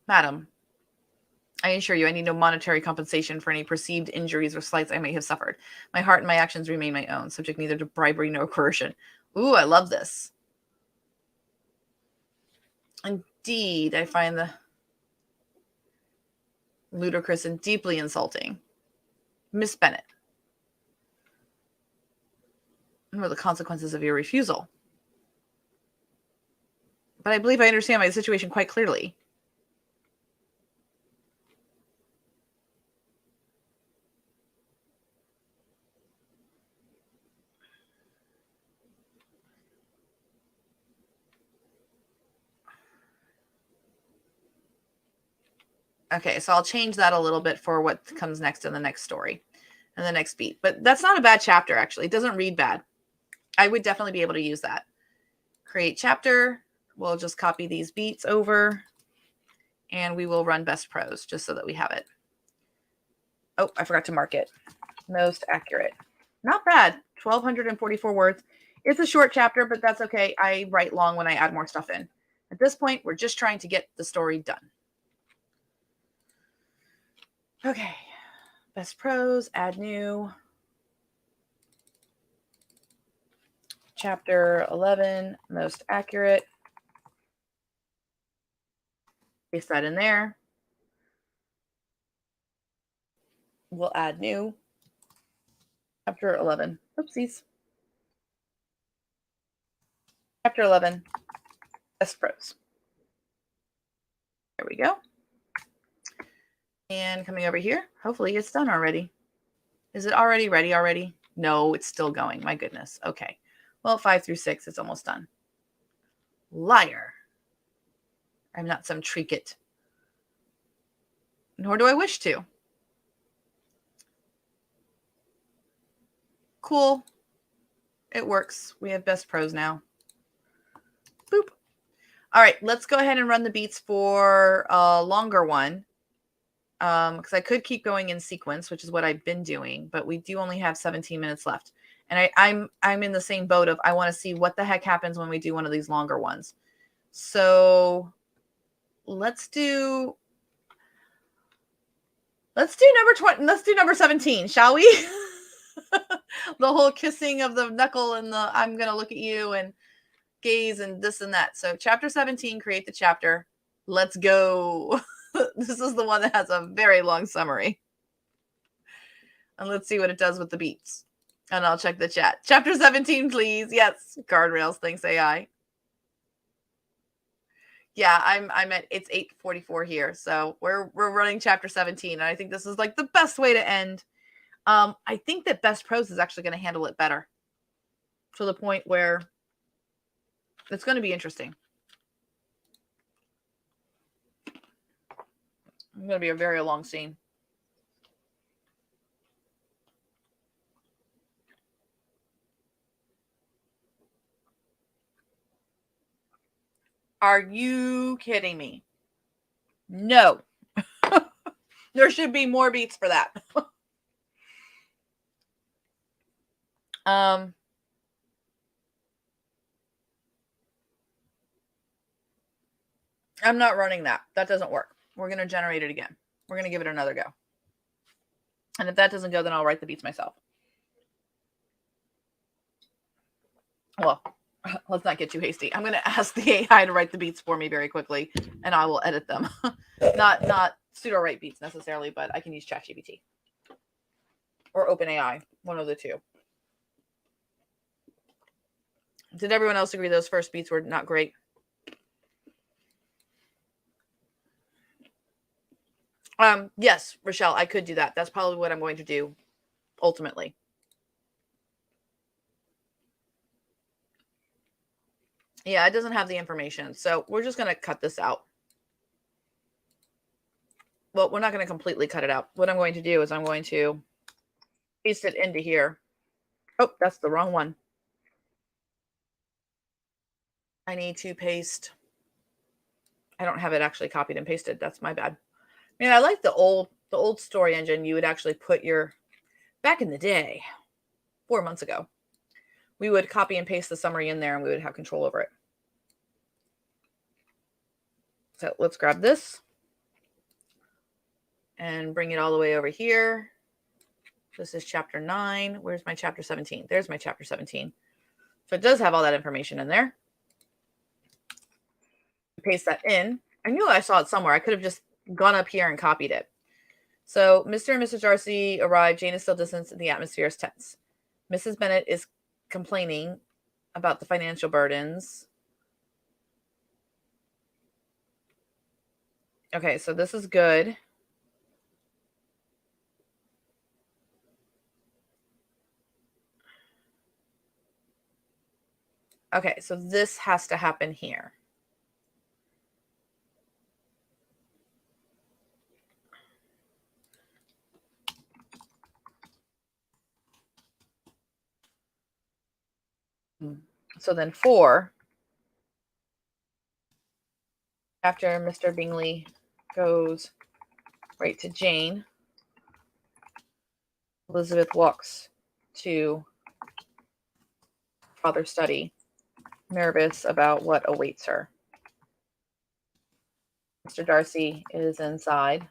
Madam, I assure you, I need no monetary compensation for any perceived injuries or slights I may have suffered. My heart and my actions remain my own, subject neither to bribery nor coercion. Ooh, I love this. Indeed, I find the ludicrous and deeply insulting. Miss Bennett. What are the consequences of your refusal? But I believe I understand my situation quite clearly. Okay, so I'll change that a little bit for what comes next in the next story and the next beat. But that's not a bad chapter, actually. It doesn't read bad. I would definitely be able to use that. Create chapter. We'll just copy these beats over and we will run best prose just so that we have it. Oh, I forgot to mark it. Most accurate. Not bad. 1,244 words. It's a short chapter, but that's okay. I write long when I add more stuff in. At this point, we're just trying to get the story done. Okay. Best prose, add new. Chapter 11, most accurate. Paste that in there. We'll add new. Chapter 11. Oopsies. Chapter 11, best prose. There we go. And coming over here, hopefully it's done already. Is it already ready already? No, it's still going. My goodness. Okay. Well, 5 through 6, it's almost done. Liar. I'm not some trinket. Nor do I wish to. Cool. It works. We have best prose now. Boop. All right, let's go ahead and run the beats for a longer one. Because I could keep going in sequence, which is what I've been doing, but we do only have 17 minutes left. And I'm in the same boat of I want to see what the heck happens when we do one of these longer ones. So let's do number 20. Let's do number 17, shall we? The whole kissing of the knuckle and the I'm gonna look at you and gaze and this and that. So chapter 17, create the chapter. Let's go. This is the one that has a very long summary. And let's see what it does with the beats. And I'll check the chat. Chapter 17, please. Yes. Guardrails, thanks AI. Yeah, I'm at it's 8:44 here. So we're running chapter 17. And I think this is like the best way to end. I think that best prose is actually going to handle it better. To the point where it's going to be interesting. It's going to be a very long scene. Are you kidding me? No. There should be more beats for that. I'm not running that. That doesn't work. We're going to generate it again. We're going to give it another go. And if that doesn't go, then I'll write the beats myself. Well, let's not get too hasty. I'm going to ask the AI to write the beats for me very quickly, and I will edit them. Not Sudowrite beats necessarily, but I can use ChatGPT or OpenAI, one of the two. Did everyone else agree those first beats were not great? Yes, Rochelle, I could do that. That's probably what I'm going to do ultimately. Yeah, it doesn't have the information. So we're just going to cut this out. Well, we're not going to completely cut it out. What I'm going to do is I'm going to paste it into here. Oh, that's the wrong one. I need to paste. I don't have it actually copied and pasted. That's my bad. I mean, I like the old story engine. You would actually put your, back in the day, 4 months ago, we would copy and paste the summary in there and we would have control over it. So let's grab this and bring it all the way over here. This is chapter 9. Where's my chapter 17? There's my chapter 17. So it does have all that information in there. Paste that in. I knew I saw it somewhere. I could have just gone up here and copied it. So Mr. and Mrs. Darcy arrive. Jane is still distant and the atmosphere is tense. Mrs. Bennet is complaining about the financial burdens. Okay, so this is good. Okay, so this has to happen here. So then 4, after Mr. Bingley goes right to Jane, Elizabeth walks to father's study, nervous about what awaits her. Mr. Darcy is inside,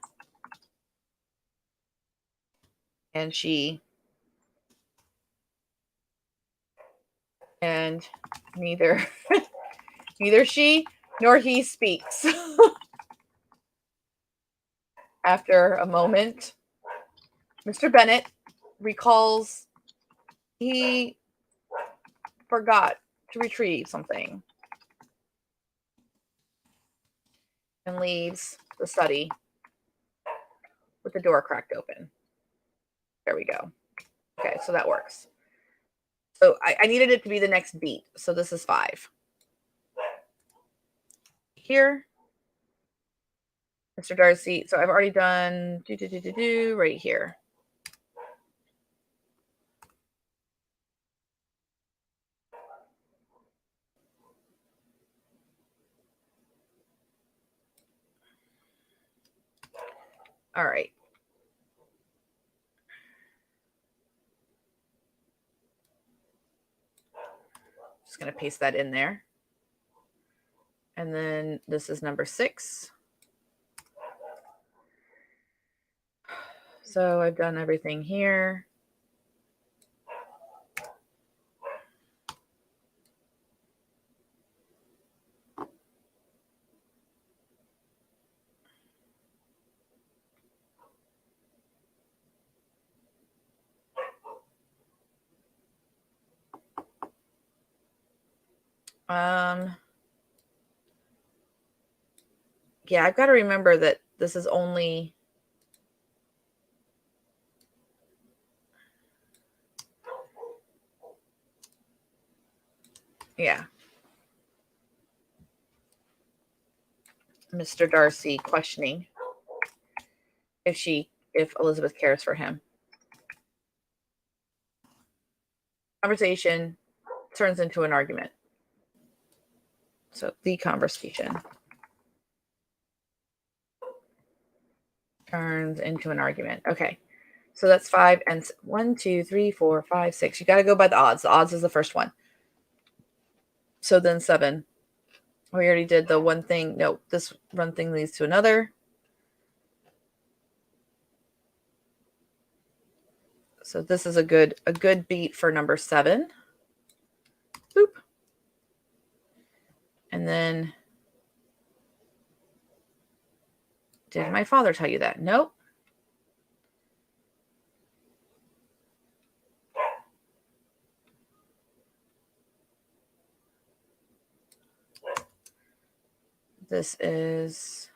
and neither she nor he speaks. After a moment, Mr. Bennet recalls he forgot to retrieve something and leaves the study with the door cracked open. There we go. Okay, so that works. So I needed it to be the next beat. So this is 5. Here, Mr. Darcy. So I've already done right here. All right. Just going to paste that in there. And then this is number 6. So I've done everything here. Yeah, I've got to remember that this is only Mr. Darcy questioning if Elizabeth cares for him. Conversation turns into an argument. So the conversation turns into an argument. Okay. So that's 5 and 1, 2, 3, 4, 5, 6. You got to go by the odds. The odds is the first one. So then 7. We already did the one thing. No, this one thing leads to another. So this is a good beat for number 7. Boop. And then, did my father tell you that? Nope. This is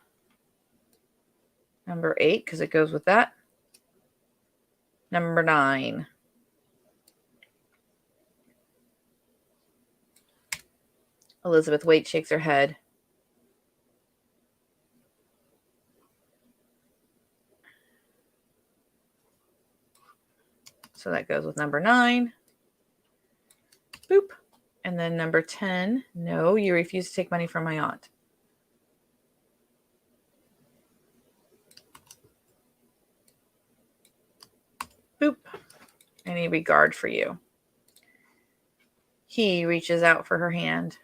number 8 because it goes with that. Number 9. Elizabeth Waite shakes her head. So that goes with number 9. Boop. And then number 10. No, you refuse to take money from my aunt. Boop. Any regard for you. He reaches out for her hand.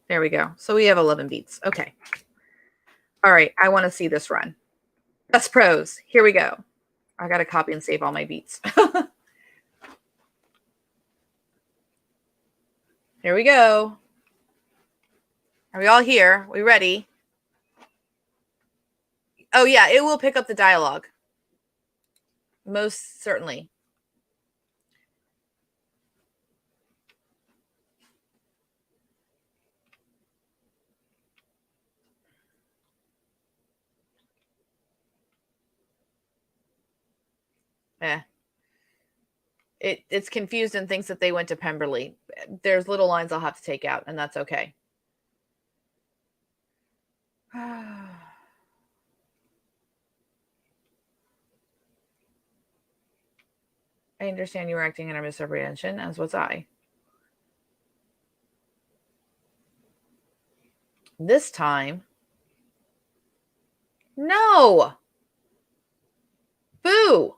There we go. So we have 11 beats. Okay. All right. I want to see this run. That's prose. Here we go. I got to copy and save all my beats. Here we go. Are we all here? We ready? Oh, yeah, it will pick up the dialogue. Most certainly. It's confused and thinks that they went to Pemberley. There's little lines I'll have to take out, and that's okay. I understand you were acting under misapprehension, as was I. This time, no. Boo.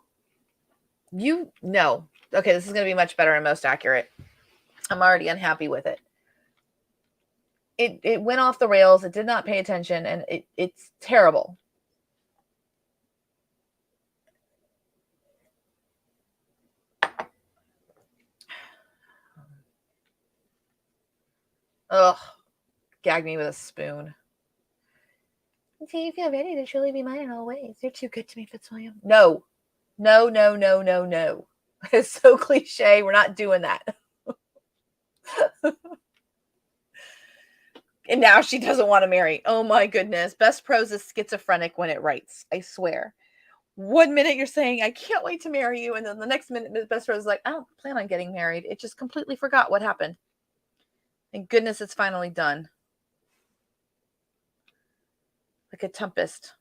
No. Okay, this is going to be much better and most accurate. I'm already unhappy with it. It went off the rails. It did not pay attention, and it's terrible. Ugh. Gag me with a spoon. See, you feel ready to truly be mine in all ways. You're too good to me, Fitzwilliam. No. No, no, no, no, no. It's so cliche. We're not doing that. And now she doesn't want to marry. Oh my goodness. Best prose is schizophrenic when it writes. I swear. 1 minute you're saying, I can't wait to marry you. And then the next minute, best prose is like, I don't plan on getting married. It just completely forgot what happened. Thank goodness it's finally done. Like a tempest.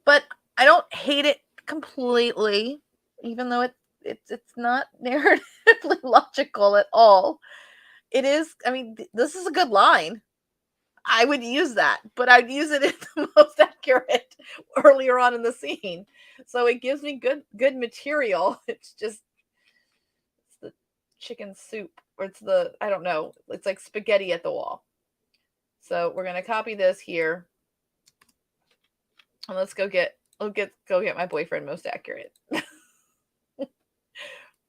But I don't hate it completely, even though it's not narratively logical at all. It is, I mean, this is a good line. I would use that, but I'd use it in the most accurate earlier on in the scene. So it gives me good material. It's the chicken soup, or I don't know. It's like spaghetti at the wall. So we're going to copy this here. And let's go get my boyfriend most accurate.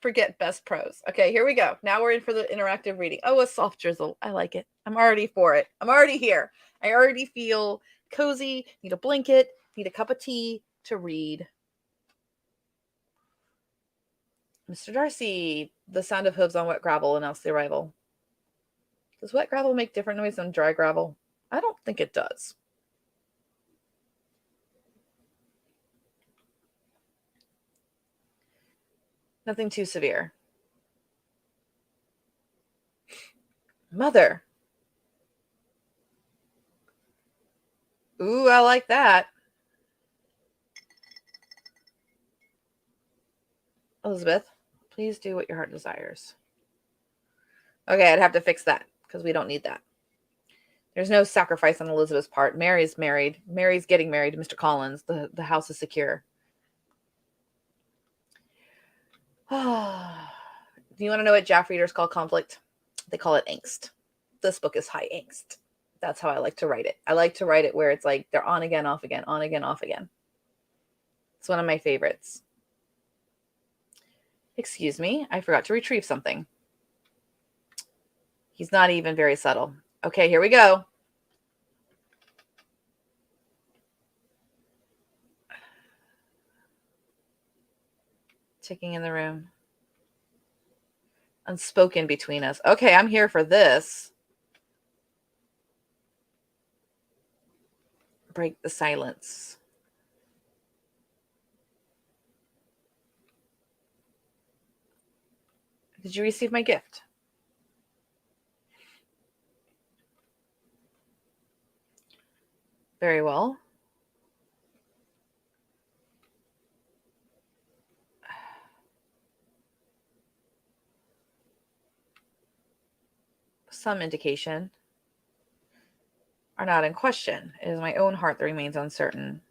Forget best prose. Okay, here we go. Now we're in for the interactive reading. Oh, a soft drizzle. I like it. I'm already for it. I'm already here. I already feel cozy. Need a blanket. Need a cup of tea to read. Mr. Darcy, the sound of hooves on wet gravel announced the arrival. Does wet gravel make different noise than dry gravel? I don't think it does. Nothing too severe. Mother. Ooh, I like that. Elizabeth, please do what your heart desires. Okay, I'd have to fix that because we don't need that. There's no sacrifice on Elizabeth's part. Mary's married. Mary's getting married to Mr. Collins. The house is secure. Do you want to know what Jaff readers call conflict? They call it angst. This book is high angst. That's how I like to write it. I like to write it where it's like they're on again, off again, on again, off again. It's one of my favorites. Excuse me, I forgot to retrieve something. He's not even very subtle. Okay, here we go. Ticking in the room. Unspoken between us. Okay, I'm here for this. Break the silence. Did you receive my gift? Very well. Some indication are not in question. It is my own heart that remains uncertain.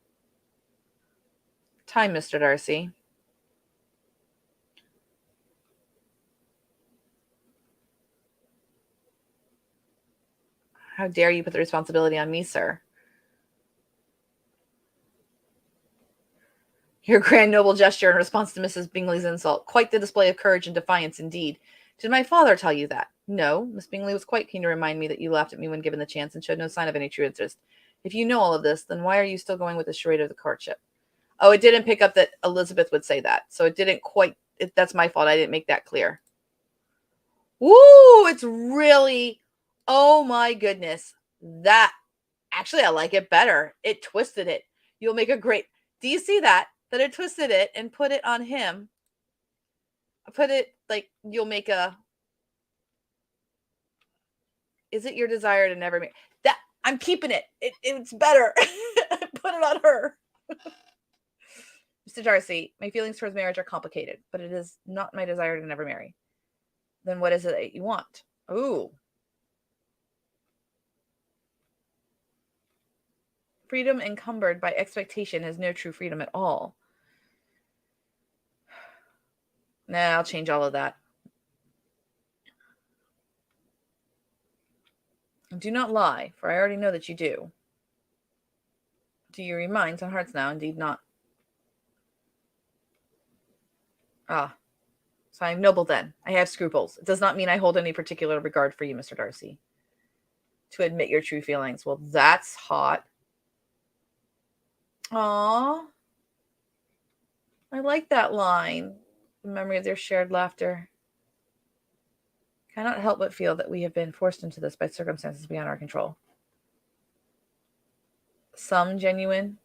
Time, Mr. Darcy. How dare you put the responsibility on me, sir? Your grand noble gesture in response to Mrs. Bingley's insult. Quite the display of courage and defiance indeed. Did my father tell you that? No. Miss Bingley was quite keen to remind me that you laughed at me when given the chance and showed no sign of any true interest. If you know all of this, then why are you still going with the charade of the courtship? Oh, it didn't pick up that Elizabeth would say that. So it didn't quite, that's my fault. I didn't make that clear. Woo, it's really, oh my goodness. That, actually, I like it better. It twisted it. You'll make a great, do you see that? That it twisted it and put it on him. Put it like, you'll make a, is it your desire to never marry? That, I'm keeping it. It's better. Put it on her. Mr. Darcy, my feelings towards marriage are complicated, but it is not my desire to never marry. Then what is it that you want? Ooh. Freedom encumbered by expectation has no true freedom at all. Nah, I'll change all of that. Do not lie, for I already know that you do. Do you read minds and hearts now? Indeed not. Ah. So I am noble then. I have scruples. It does not mean I hold any particular regard for you, Mr. Darcy. To admit your true feelings. Well, that's hot. Aww. I like that line. The memory of their shared laughter. Cannot help but feel that we have been forced into this by circumstances beyond our control. Some genuine.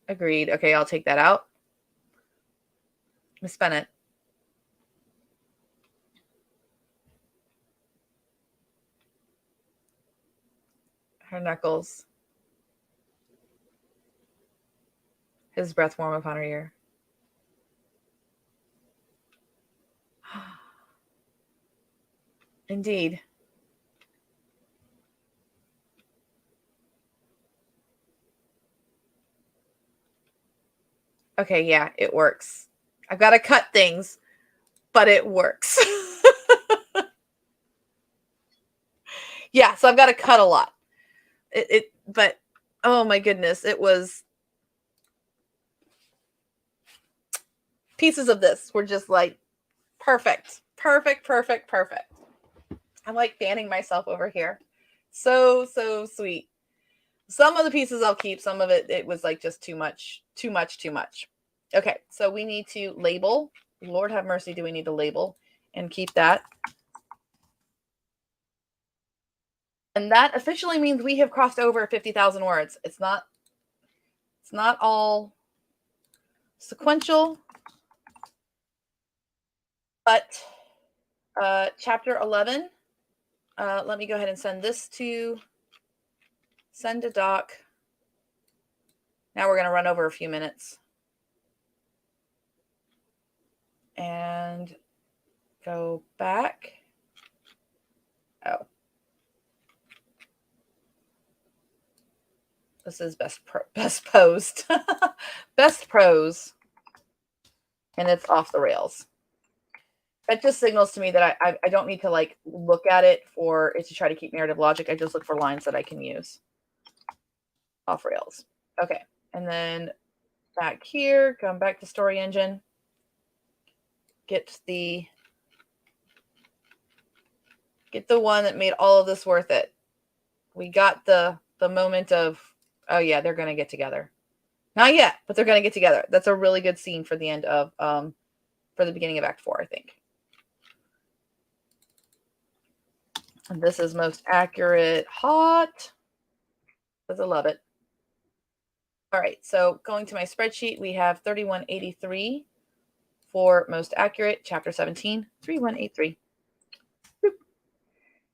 Agreed. Okay, I'll take that out. Miss Bennet. Her knuckles. His breath warm upon her ear. Indeed. Okay, yeah, it works. I've got to cut things, but it works. Yeah, so I've got to cut a lot. But oh my goodness, it was pieces of this were just like perfect. I'm like fanning myself over here. So sweet. Some of the pieces I'll keep, some of it was like just too much. Okay, so we need to label. Lord have mercy, do we need to label and keep that? And that officially means we have crossed over 50,000 words. It's not all sequential, but chapter 11. Let me go ahead and send this to send to doc. Now we're going to run over a few minutes and go back. Oh, this is best posed, best prose, and it's off the rails. That just signals to me that I don't need to like look at it for it to try to keep narrative logic. I just look for lines that I can use. Off rails. Okay, and then back here, come back to story engine. Get the one that made all of this worth it. We got the moment of, oh yeah, they're going to get together. Not yet, but they're going to get together. That's a really good scene for the end of, for the beginning of Act 4, I think. And this is most accurate, hot, because I love it. All right, so going to my spreadsheet, we have 3183 for most accurate, chapter 17, 3183. And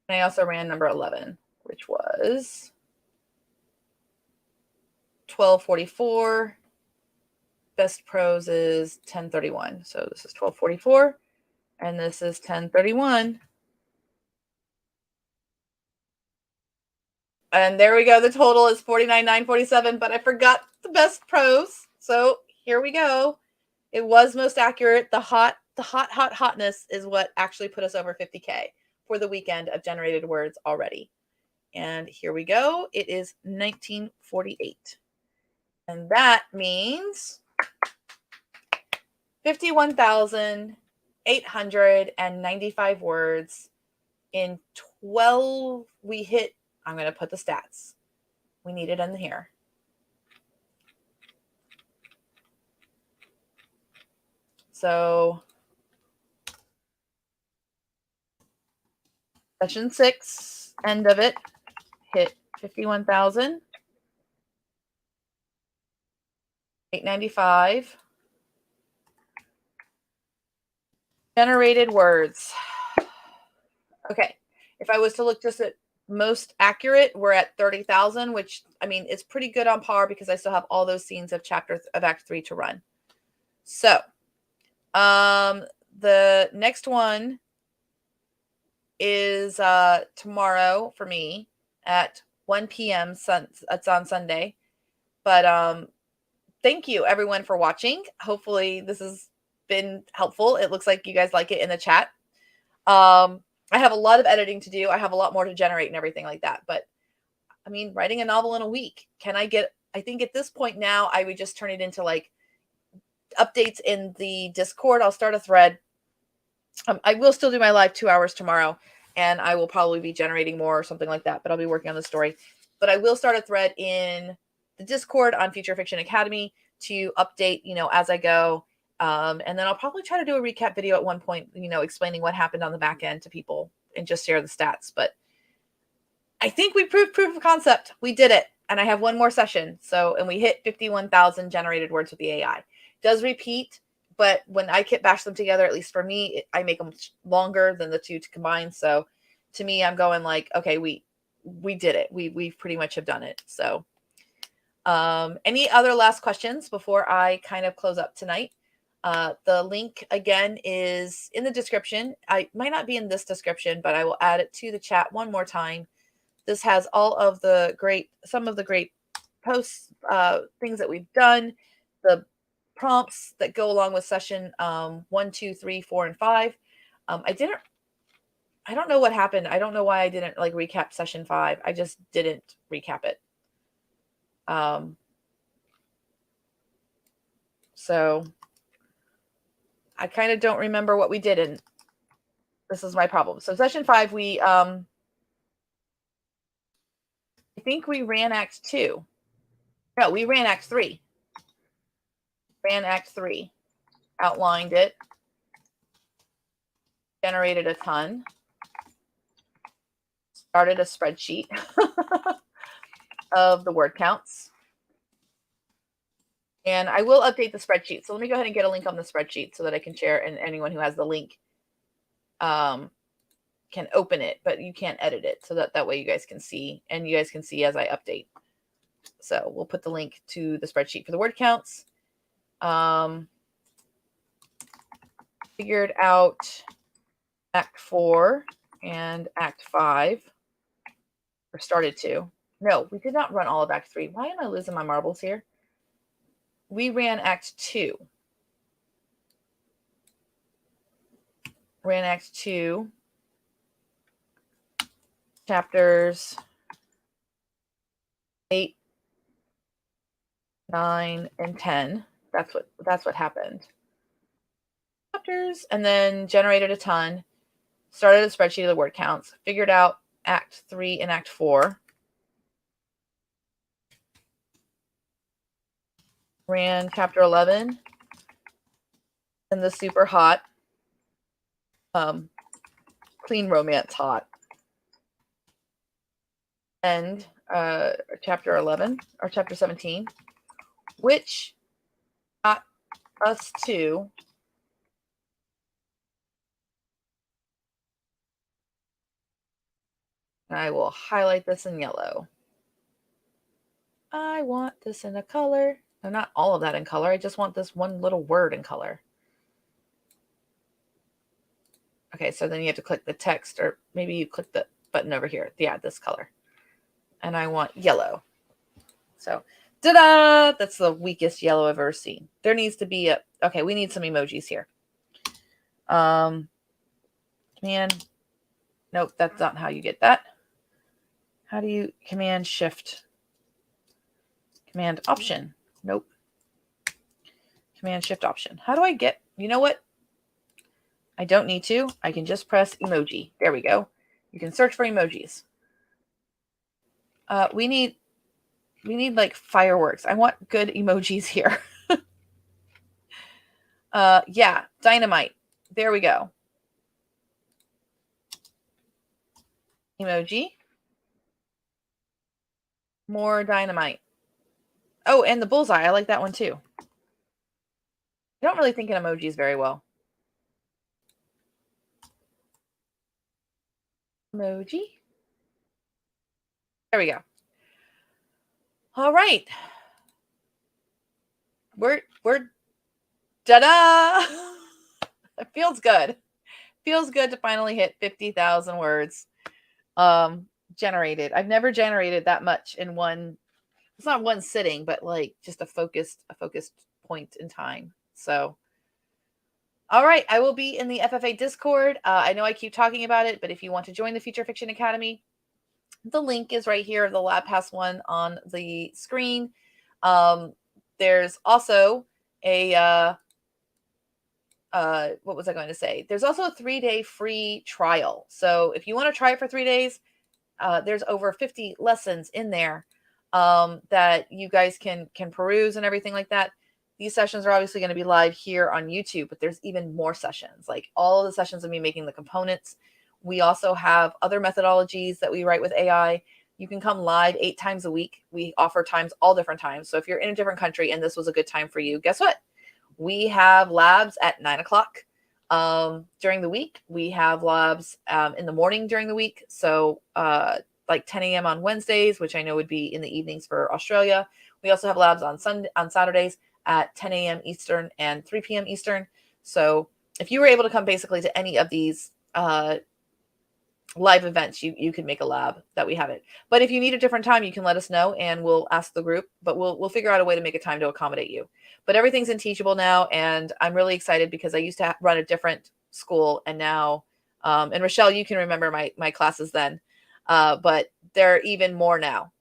I also ran number 11, which was 1244. Best prose is 1031. So this is 1244, and this is 1031. And there we go. The total is 49,947, but I forgot the best prose. So here we go. It was most accurate. The hotness is what actually put us over 50K for the weekend of generated words already. And here we go. It is 1948. And that means 51,895 words in 12. We hit, I'm going to put the stats. We need it in here. So session 6, end of it, hit 51,895 generated words. Okay, if I was to look just at most accurate, we're at 30,000, which, I mean, it's pretty good on par because I still have all those scenes of Act 3 to run. So, the next one is tomorrow for me at 1 p.m. It's on Sunday. But thank you everyone for watching. Hopefully this has been helpful. It looks like you guys like it in the chat. I have a lot of editing to do. I have a lot more to generate and everything like that. But I mean, writing a novel in a week, I think at this point now, I would just turn it into like updates in the Discord. I'll start a thread. I will still do my live 2 hours tomorrow, and I will probably be generating more or something like that, but I'll be working on the story. But I will start a thread in the Discord on Future Fiction Academy to update, as I go. And then I'll probably try to do a recap video at one point, explaining what happened on the back end to people and just share the stats. But I think we proved proof of concept. We did it. And I have one more session. And we hit 51,000 generated words with the AI. It does repeat, but when I bash them together, at least for me, I make them longer than the two to combine. So to me, I'm going like, okay, we did it. We pretty much have done it. So any other last questions before I kind of close up tonight? The link again is in the description. I might not be in this description, but I will add it to the chat one more time. This has all of some of the great posts, things that we've done, the prompts that go along with session 1, 2, 3, 4, and 5. I don't know what happened. I don't know why I didn't recap session 5. I just didn't recap it. So I kind of don't remember what we did, and this is my problem. So session 5, I think we ran Act 2. No, we ran Act 3. Ran Act 3. Outlined it. Generated a ton. Started a spreadsheet of the word counts. And I will update the spreadsheet. So let me go ahead and get a link on the spreadsheet so that I can share, and anyone who has the link can open it, but you can't edit it. So that way you guys can see, and you guys can see as I update. So we'll put the link to the spreadsheet for the word counts. Figured out Act 4 and Act 5, or started to. No, we did not run all of Act 3. Why am I losing my marbles here? We ran Act 2. Ran Act 2. Chapters 8, 9, and 10. That's what happened. Chapters, and then generated a ton. Started a spreadsheet of the word counts. Figured out Act 3 and Act 4. Ran Chapter 11 and the super hot clean romance hot. And Chapter 11 or Chapter 17, which got us to I will highlight this in yellow. I want this in a color. No, not all of that in color. I just want this one little word in color. Okay, so then you have to click the text, or maybe you click the button over here. Yeah, this color. And I want yellow. So, ta-da! That's the weakest yellow I've ever seen. There needs to be okay, we need some emojis here. Command. Nope, that's not how you get that. How do you Command Shift? Command Option. Nope. Command Shift Option. How do I get You know what? I don't need to. I can just press emoji. There we go. You can search for emojis. We need like fireworks. I want good emojis here. Yeah, dynamite. There we go. Emoji. More dynamite. Oh, and the bullseye. I like that one too. I don't really think in emojis very well. Emoji. There we go. All right. We're ta-da! It feels good. Feels good to finally hit 50,000 words generated. I've never generated that much in one. It's not one sitting, but like just a focused point in time. So, all right, I will be in the FFA Discord. I know I keep talking about it, but if you want to join the Future Fiction Academy, the link is right here, the Lab Pass one on the screen. There's also a what was I going to say? There's also a 3-day free trial. So if you want to try it for 3 days, there's over 50 lessons in there that you guys can peruse and everything like that. These sessions are obviously going to be live here on YouTube, but there's even more sessions. Like all of the sessions of me making the components. We also have other methodologies that we write with AI. You can come live 8 times a week. We offer times, all different times. So if you're in a different country and this was a good time for you, guess what? We have labs at 9 o'clock during the week. We have labs in the morning during the week. So like 10 a.m. on Wednesdays, which I know would be in the evenings for Australia. We also have labs on Saturdays at 10 a.m. Eastern and 3 p.m. Eastern. So if you were able to come basically to any of these live events, you could make a lab that we have it. But if you need a different time, you can let us know and we'll ask the group, but we'll figure out a way to make a time to accommodate you. But everything's in Teachable now, and I'm really excited because I used to run a different school, and now and Rochelle, you can remember my classes then, but there are even more now.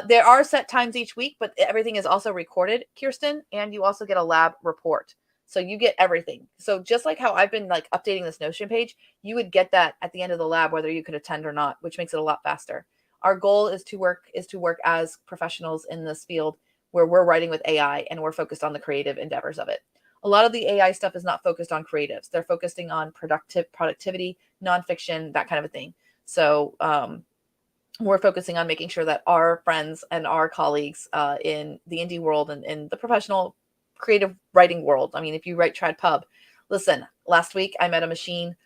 There are set times each week, but everything is also recorded, Kirsten, and you also get a lab report. So you get everything. So just like how I've been like updating this Notion page, you would get that at the end of the lab, whether you could attend or not, which makes it a lot faster. Our goal is to work as professionals in this field where we're writing with AI and we're focused on the creative endeavors of it. A lot of the AI stuff is not focused on creatives. They're focusing on productivity, nonfiction, that kind of a thing. So we're focusing on making sure that our friends and our colleagues in the indie world and in the professional creative writing world. I mean, if you write TradPub, listen, last week I met a machine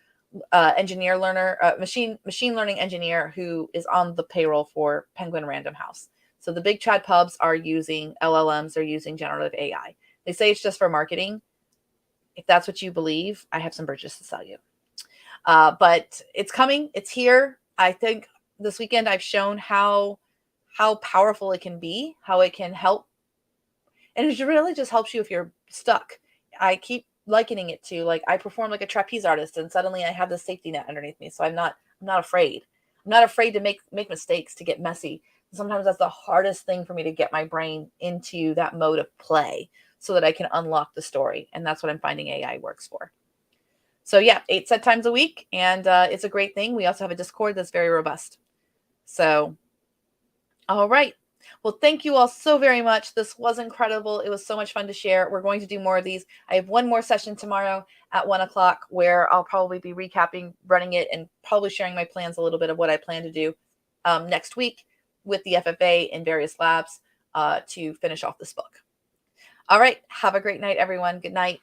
learning engineer who is on the payroll for Penguin Random House. So the big TradPubs are using LLMs, they're using generative AI. They say it's just for marketing. If that's what you believe, I have some bridges to sell you. But it's coming, it's here. I think this weekend I've shown how powerful it can be, how it can help. And it really just helps you if you're stuck. I keep likening it to like I perform like a trapeze artist and suddenly I have the safety net underneath me. So I'm not afraid. I'm not afraid to make mistakes, to get messy. Sometimes that's the hardest thing for me, to get my brain into that mode of play so that I can unlock the story. And that's what I'm finding AI works for. So yeah, 8 set times a week. And it's a great thing. We also have a Discord that's very robust. So, all right. Well, thank you all so very much. This was incredible. It was so much fun to share. We're going to do more of these. I have one more session tomorrow at 1 o'clock where I'll probably be recapping, running it, and probably sharing my plans, a little bit of what I plan to do next week with the FFA in various labs to finish off this book. All right. Have a great night, everyone. Good night.